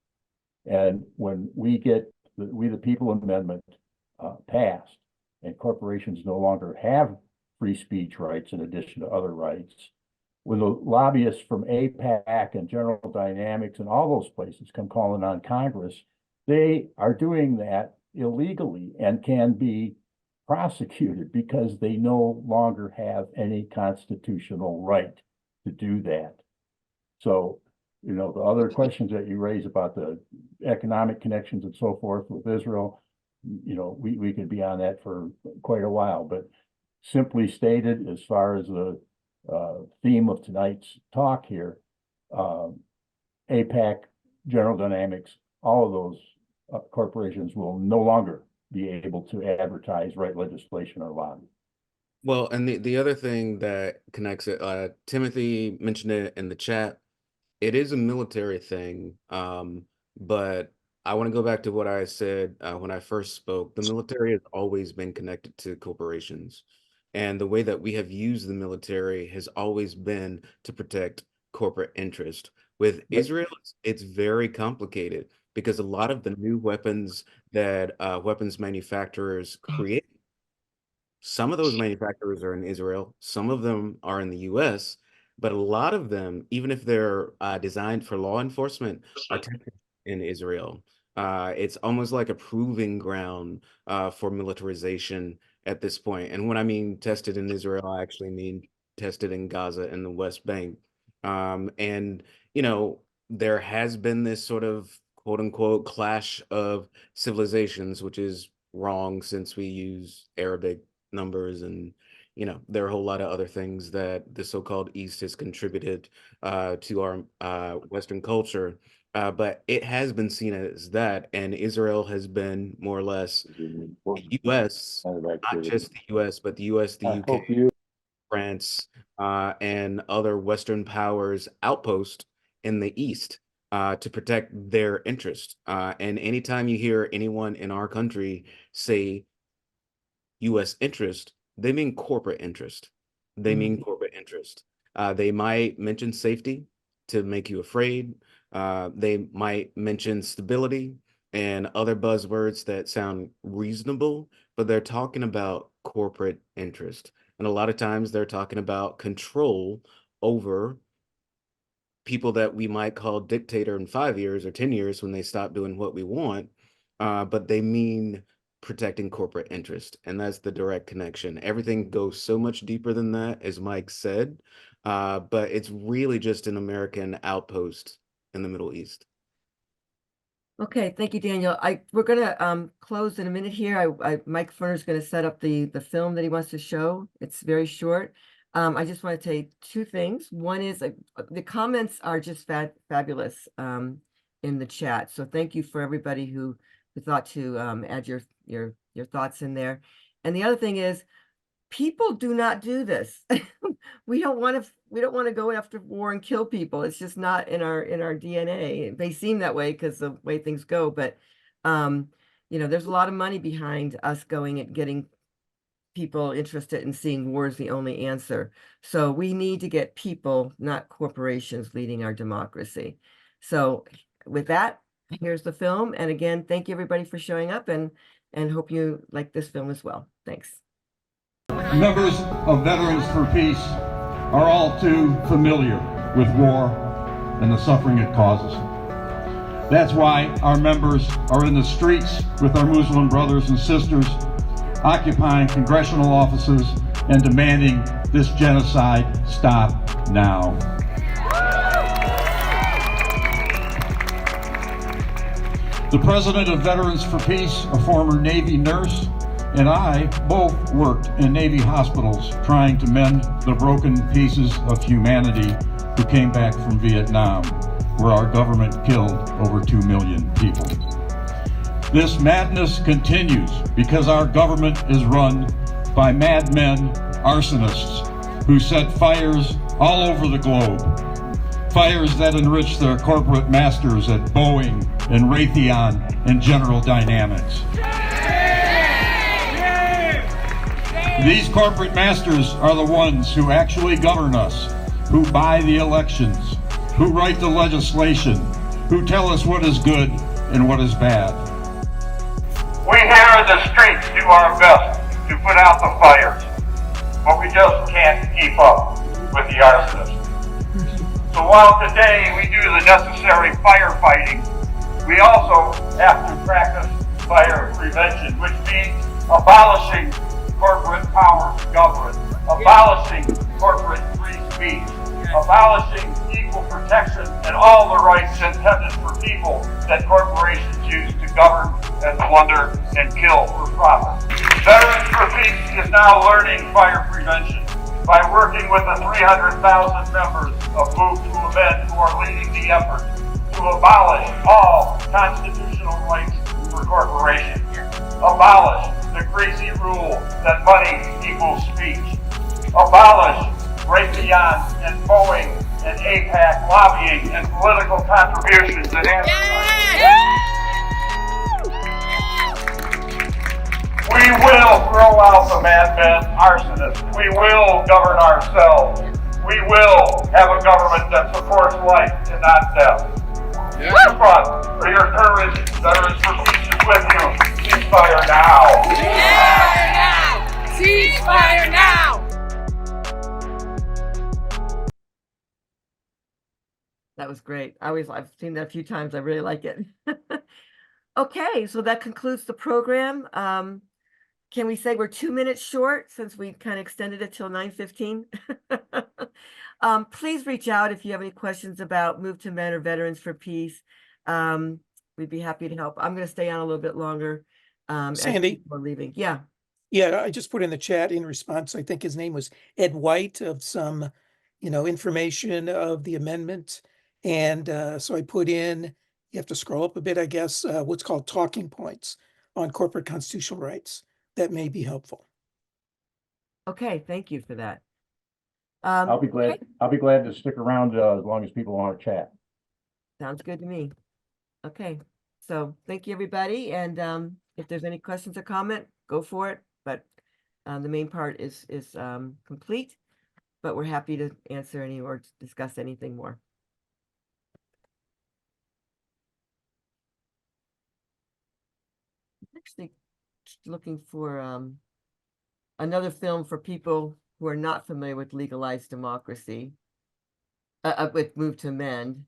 B: And when we get the People Amendment passed, and corporations no longer have free speech rights in addition to other rights, when the lobbyists from APAC and General Dynamics and all those places come calling on Congress, they are doing that illegally and can be prosecuted because they no longer have any constitutional right to do that. So, you know, the other questions that you raise about the economic connections and so forth with Israel, you know, we could be on that for quite a while, but simply stated, as far as the theme of tonight's talk here, APAC, General Dynamics, all of those corporations will no longer be able to advertise, write legislation, or lobby.
D: Well, and the other thing that connects it, Timothy mentioned it in the chat. It is a military thing, but I want to go back to what I said when I first spoke. The military has always been connected to corporations. And the way that we have used the military has always been to protect corporate interest. With Israel, it's very complicated because a lot of the new weapons that weapons manufacturers create, some of those manufacturers are in Israel, some of them are in the US, but a lot of them, even if they're designed for law enforcement, are tested in Israel. It's almost like a proving ground for militarization at this point. And when I mean tested in Israel, I actually mean tested in Gaza and the West Bank. And, you know, there has been this sort of quote unquote clash of civilizations, which is wrong since we use Arabic numbers, and, you know, there are a whole lot of other things that the so-called East has contributed to our Western culture. But it has been seen as that, and Israel has been more or less the U.S., not just the U.S., but the U.S., the UK, France, and other Western powers' outpost in the East to protect their interest. And anytime you hear anyone in our country say U.S. interest, they mean corporate interest. They mean corporate interest. They might mention safety to make you afraid. They might mention stability and other buzzwords that sound reasonable, but they're talking about corporate interest. And a lot of times they're talking about control over people that we might call dictator in 5 years or 10 years when they stop doing what we want. But they mean protecting corporate interest. And that's the direct connection. Everything goes so much deeper than that, as Mike said. But it's really just an American outpost in the Middle East.
A: Okay, thank you, Daniel. We're gonna close in a minute here. Mike Furner's gonna set up the film that he wants to show. It's very short. I just want to tell you two things. One is the comments are just fabulous in the chat. So thank you for everybody who thought to add your thoughts in there. And the other thing is, people do not do this. We don't want to go after war and kill people. It's just not in our DNA. It may seem that way because the way things go, but you know, there's a lot of money behind us going and getting people interested in seeing war as the only answer. So we need to get people, not corporations, leading our democracy. So with that, here's the film. And again, thank you everybody for showing up, and hope you like this film as well. Thanks.
N: Members of Veterans for Peace are all too familiar with war and the suffering it causes. That's why our members are in the streets with our Muslim brothers and sisters, occupying congressional offices and demanding this genocide stop now. The president of Veterans for Peace, a former Navy nurse, and I both worked in Navy hospitals trying to mend the broken pieces of humanity who came back from Vietnam, where our government killed over 2 million people. This madness continues because our government is run by madmen, arsonists, who set fires all over the globe. Fires that enrich their corporate masters at Boeing and Raytheon and General Dynamics. These corporate masters are the ones who actually govern us, who buy the elections, who write the legislation, who tell us what is good and what is bad.
O: We here in the streets do our best to put out the fires, but we just can't keep up with the arsonists. So while today we do the necessary firefighting, we also have to practice fire prevention, which means abolishing corporate power to govern, abolishing corporate free speech, abolishing equal protection and all the rights intended for people that corporations use to govern and plunder and kill for profit. Veterans for Peace is now learning fire prevention by working with the 300,000 members of Move to Amend who are leading the effort to abolish all constitutional rights for corporations, abolish the crazy rule that money equals speech, abolish Raytheon and Boeing and APAC lobbying and political contributions and We will throw out the madmen arsonists. We will govern ourselves. We will have a government that supports life and not death. Your front for your courage, Veterans for Peace is with you. Ceasefire now.
I: Ceasefire now.
A: That was great. I've seen that a few times. I really like it. Okay, so that concludes the program. Can we say we're 2 minutes short since we kind of extended it till 9:15? Please reach out if you have any questions about Move to Men or Veterans for Peace. We'd be happy to help. I'm going to stay on a little bit longer. As
G: Sandy?
A: people are leaving. Yeah.
G: Yeah, I just put in the chat in response. I think his name was Ed White of some, information of the amendment. And so I put in, you have to scroll up a bit, I guess, what's called talking points on corporate constitutional rights. That may be helpful.
A: Okay, thank you for that.
B: I'll be glad.
A: Okay.
B: I'll be glad to stick around as long as people want to chat.
A: Sounds good to me. Okay, so thank you, everybody. And if there's any questions or comment, go for it. But the main part is complete. But we're happy to answer any or discuss anything more. Actually, looking for another film for people who are not familiar with legalized democracy, with Move to Amend.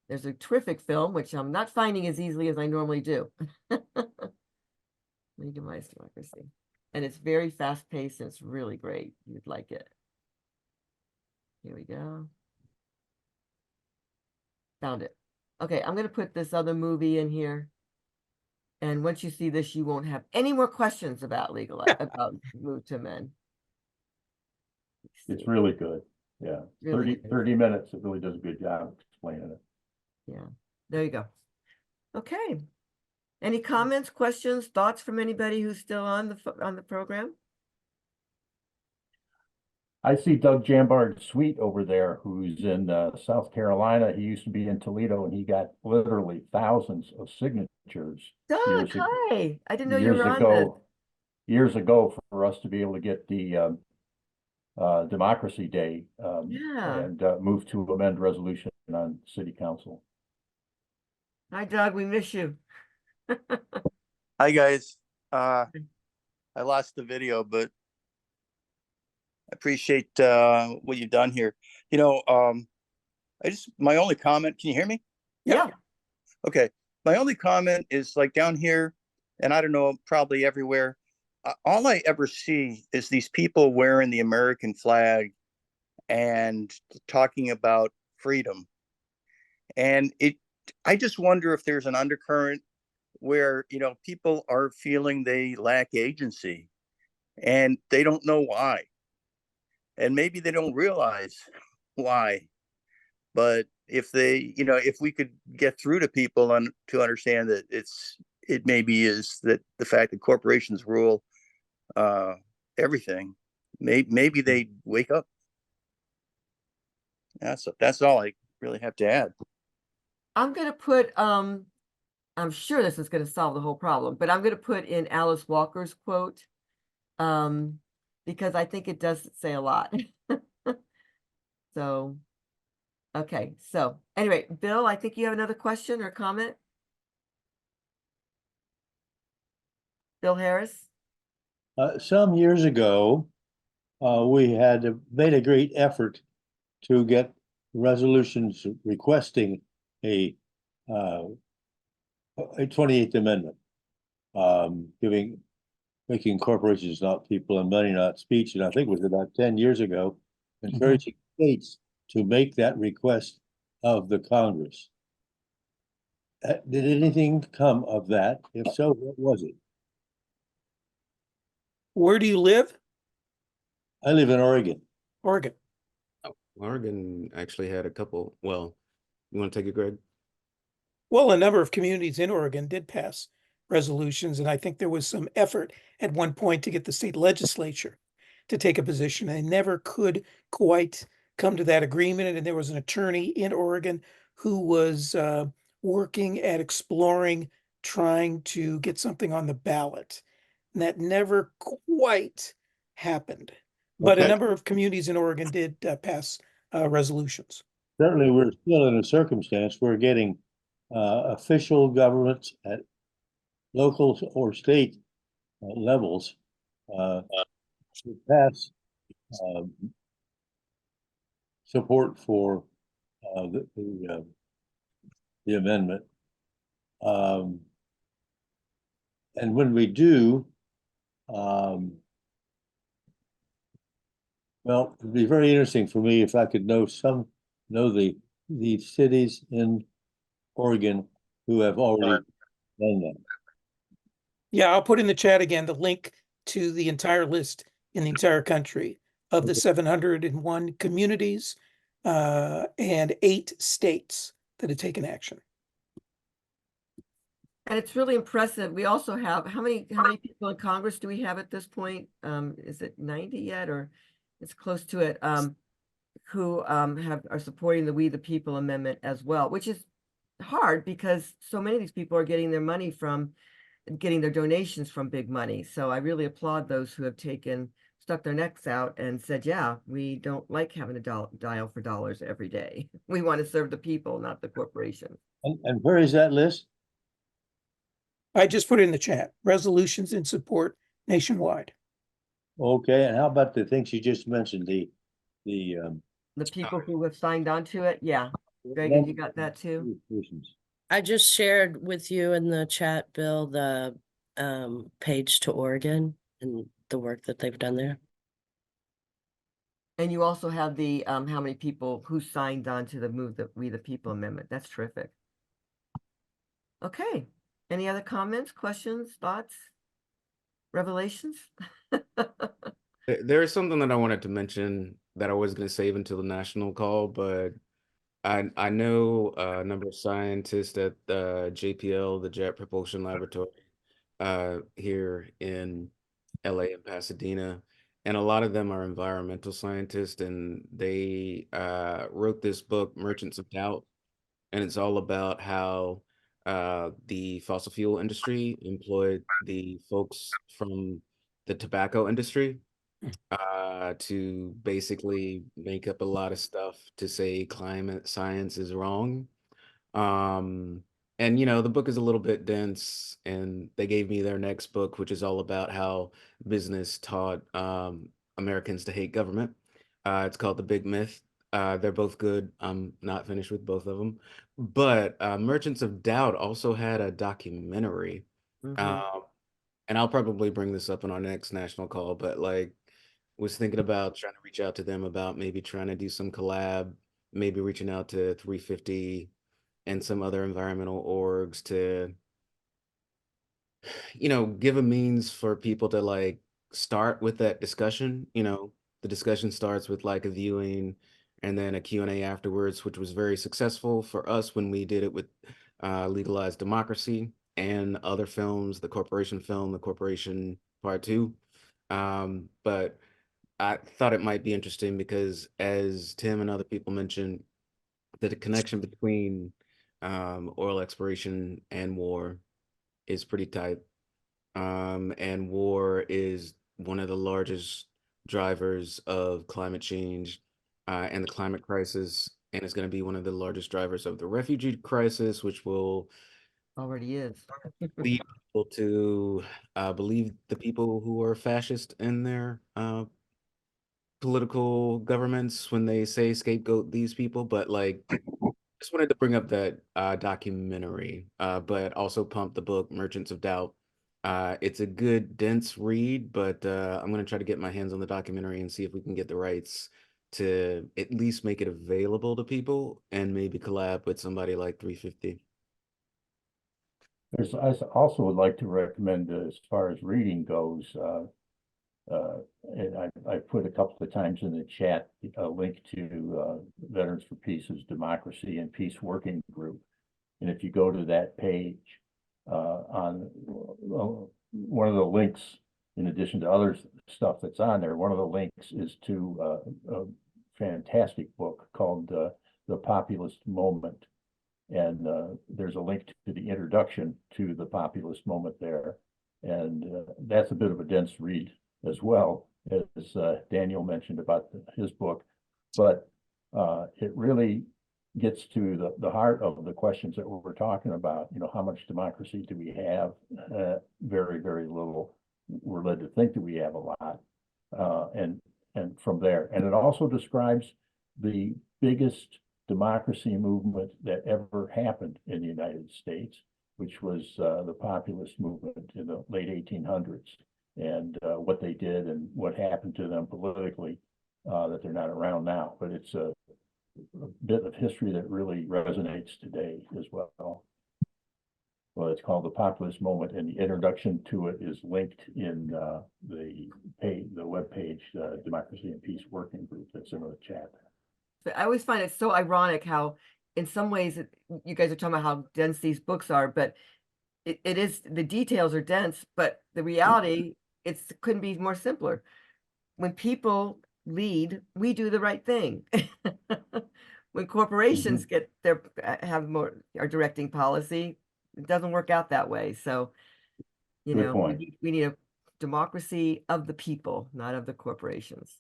A: There's a terrific film, which I'm not finding as easily as I normally do. Legalized democracy. And it's very fast paced and it's really great. You'd like it. Here we go. Found it. Okay, I'm going to put this other movie in here. And once you see this, you won't have any more questions about about Move to Men.
B: It's really good. Yeah.
A: Really
B: 30 minutes. It really does a good job explaining it.
A: Yeah. There you go. Okay. Any comments, questions, thoughts from anybody who's still on the program?
B: I see Doug Jambard's suite over there, who's in South Carolina. He used to be in Toledo, and he got literally thousands of signatures.
A: Doug, hi. I didn't know you were on this.
B: Years ago, for us to be able to get the Democracy Day and Move to Amend resolution on City Council.
A: Hi, Doug. We miss you.
P: Hi, guys. I lost the video, but I appreciate what you've done here. My only comment, can you hear me?
A: Yeah.
P: Okay. My only comment is like down here, and I don't know, probably everywhere, all I ever see is these people wearing the American flag and talking about freedom. And I just wonder if there's an undercurrent where, people are feeling they lack agency and they don't know why. And maybe they don't realize why. But if if we could get through to people to understand that it maybe is that the fact that corporations rule everything, maybe they wake up. That's all really have to add.
A: I'm gonna put, I'm sure this is gonna solve the whole problem, but I'm gonna put in Alice Walker's quote. Because I think it does say a lot. So, okay, so anyway, Bill, I think you have another question or comment? Bill Harris?
H: Some years ago, we had made a great effort to get resolutions requesting a 28th Amendment, making corporations not people and money not speech. And I think it was about 10 years ago, encouraging states to make that request of the Congress. Did anything come of that? If so, what was it?
G: Where do you live?
H: I live in Oregon.
G: Oregon.
D: Oh, Oregon actually had a couple. Well, you want to take it, Greg?
G: Well, a number of communities in Oregon did pass resolutions, and I think there was some effort at one point to get the state legislature to take a position. They never could quite come to that agreement, and there was an attorney in Oregon who was working at exploring, trying to get something on the ballot. And that never quite happened. But a
H: Okay.
G: number of communities in Oregon did pass resolutions.
H: Certainly, we're still in a circumstance where getting official governments at local or state levels to pass support for the amendment. And when we do, well, it'd be very interesting for me if I could know the cities in Oregon who have already done that.
G: Yeah, I'll put in the chat again the link to the entire list in the entire country of the 701 communities and 8 states that have taken action.
A: And it's really impressive. We also have, how many people in Congress do we have at this point? Is it 90 yet, or it's close to it? Who are supporting the We the People Amendment as well, which is hard because so many of these people are getting their money from, getting their donations from big money. So I really applaud those who have stuck their necks out and said, yeah, we don't like having to dial for dollars every day. We want to serve the people, not the corporation.
H: And where is that list?
G: I just put it in the chat, resolutions in support nationwide.
H: Okay, and how about the things you just mentioned, the
A: people who have signed on to it? Yeah. Greg, have you got that too?
Q: I just shared with you in the chat, Bill, the page to Oregon and the work that they've done there.
A: And you also have the how many people who signed on to the We the People Amendment. That's terrific. Okay. Any other comments, questions, thoughts, revelations?
D: There is something that I wanted to mention that I was going to save until the national call, but I know a number of scientists at the JPL, the Jet Propulsion Laboratory, here in LA and Pasadena, and a lot of them are environmental scientists, and they wrote this book, Merchants of Doubt, and it's all about how the fossil fuel industry employed the folks from the tobacco industry to basically make up a lot of stuff to say climate science is wrong. And the book is a little bit dense, and they gave me their next book, which is all about how business taught Americans to hate government. It's called The Big Myth. They're both good. I'm not finished with both of them. But Merchants of Doubt also had a documentary. And I'll probably bring this up in our next national call, but was thinking about trying to reach out to them about maybe trying to do some collab, maybe reaching out to 350 and some other environmental orgs to, give a means for people to start with that discussion. The discussion starts with a viewing and then a Q&A afterwards, which was very successful for us when we did it with Legalized Democracy and other films, the Corporation film, the Corporation Part 2. But I thought it might be interesting because, as Tim and other people mentioned, the connection between oil exploration and war is pretty tight. And war is one of the largest drivers of climate change and the climate crisis, and it's going to be one of the largest drivers of the refugee crisis, which will
A: Already is.
D: lead people to believe the people who are fascist in their political governments when they say scapegoat these people. But like, just wanted to bring up that documentary, but also pump the book Merchants of Doubt. It's a good, dense read, but I'm going to try to get my hands on the documentary and see if we can get the rights to at least make it available to people and maybe collab with somebody like 350.
B: I also would like to recommend, as far as reading goes, and I put a couple of times in the chat a link to Veterans for Peace's Democracy and Peace Working Group. And if you go to that page, on one of the links, in addition to other stuff that's on there, one of the links is to a fantastic book called The Populist Moment. And there's a link to the introduction to The Populist Moment there. And that's a bit of a dense read as well, as Daniel mentioned about his book. But it really gets to the heart of the questions that we're talking about. You know, how much democracy do we have? Very, very little. We're led to think that we have a lot. And from there, and it also describes the biggest democracy movement that ever happened in the United States, which was the populist movement in the late 1800s, and what they did and what happened to them politically, that they're not around now. But it's a bit of history that really resonates today as well. Well, it's called The Populist Moment, and the introduction to it is linked in the webpage, Democracy and Peace Working Group, that's in the chat.
A: But I always find it so ironic how, in some ways, you guys are talking about how dense these books are, but it is, the details are dense, but the reality, it couldn't be more simpler. When people lead, we do the right thing. When corporations are directing policy, it doesn't work out that way. So, you
B: Good
A: know,
B: point.
A: we need a democracy of the people, not of the corporations.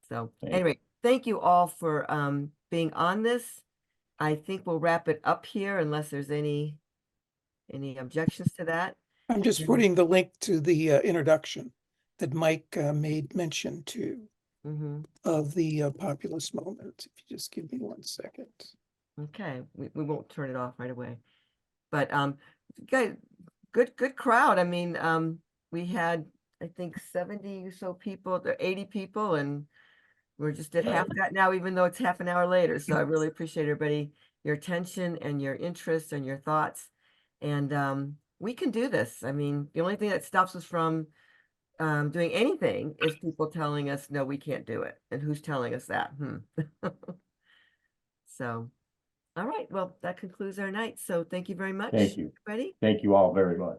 A: So anyway, thank you all for being on this. I think we'll wrap it up here unless there's any objections to that.
G: I'm just putting the link to the introduction that Mike made mention to of the populist moment. If you just give me 1 second.
A: Okay, we won't turn it off right away. But guys, good crowd. I mean, we had, I think, 70 or so people, 80 people, and we're just at half that now, even though it's half an hour later. So I really appreciate everybody, your attention and your interest and your thoughts. And we can do this. I mean, the only thing that stops us from doing anything is people telling us, no, we can't do it. And who's telling us that? So, all right. Well, that concludes our night. So thank you very much.
B: Thank you.
A: Everybody.
B: Thank you all very much.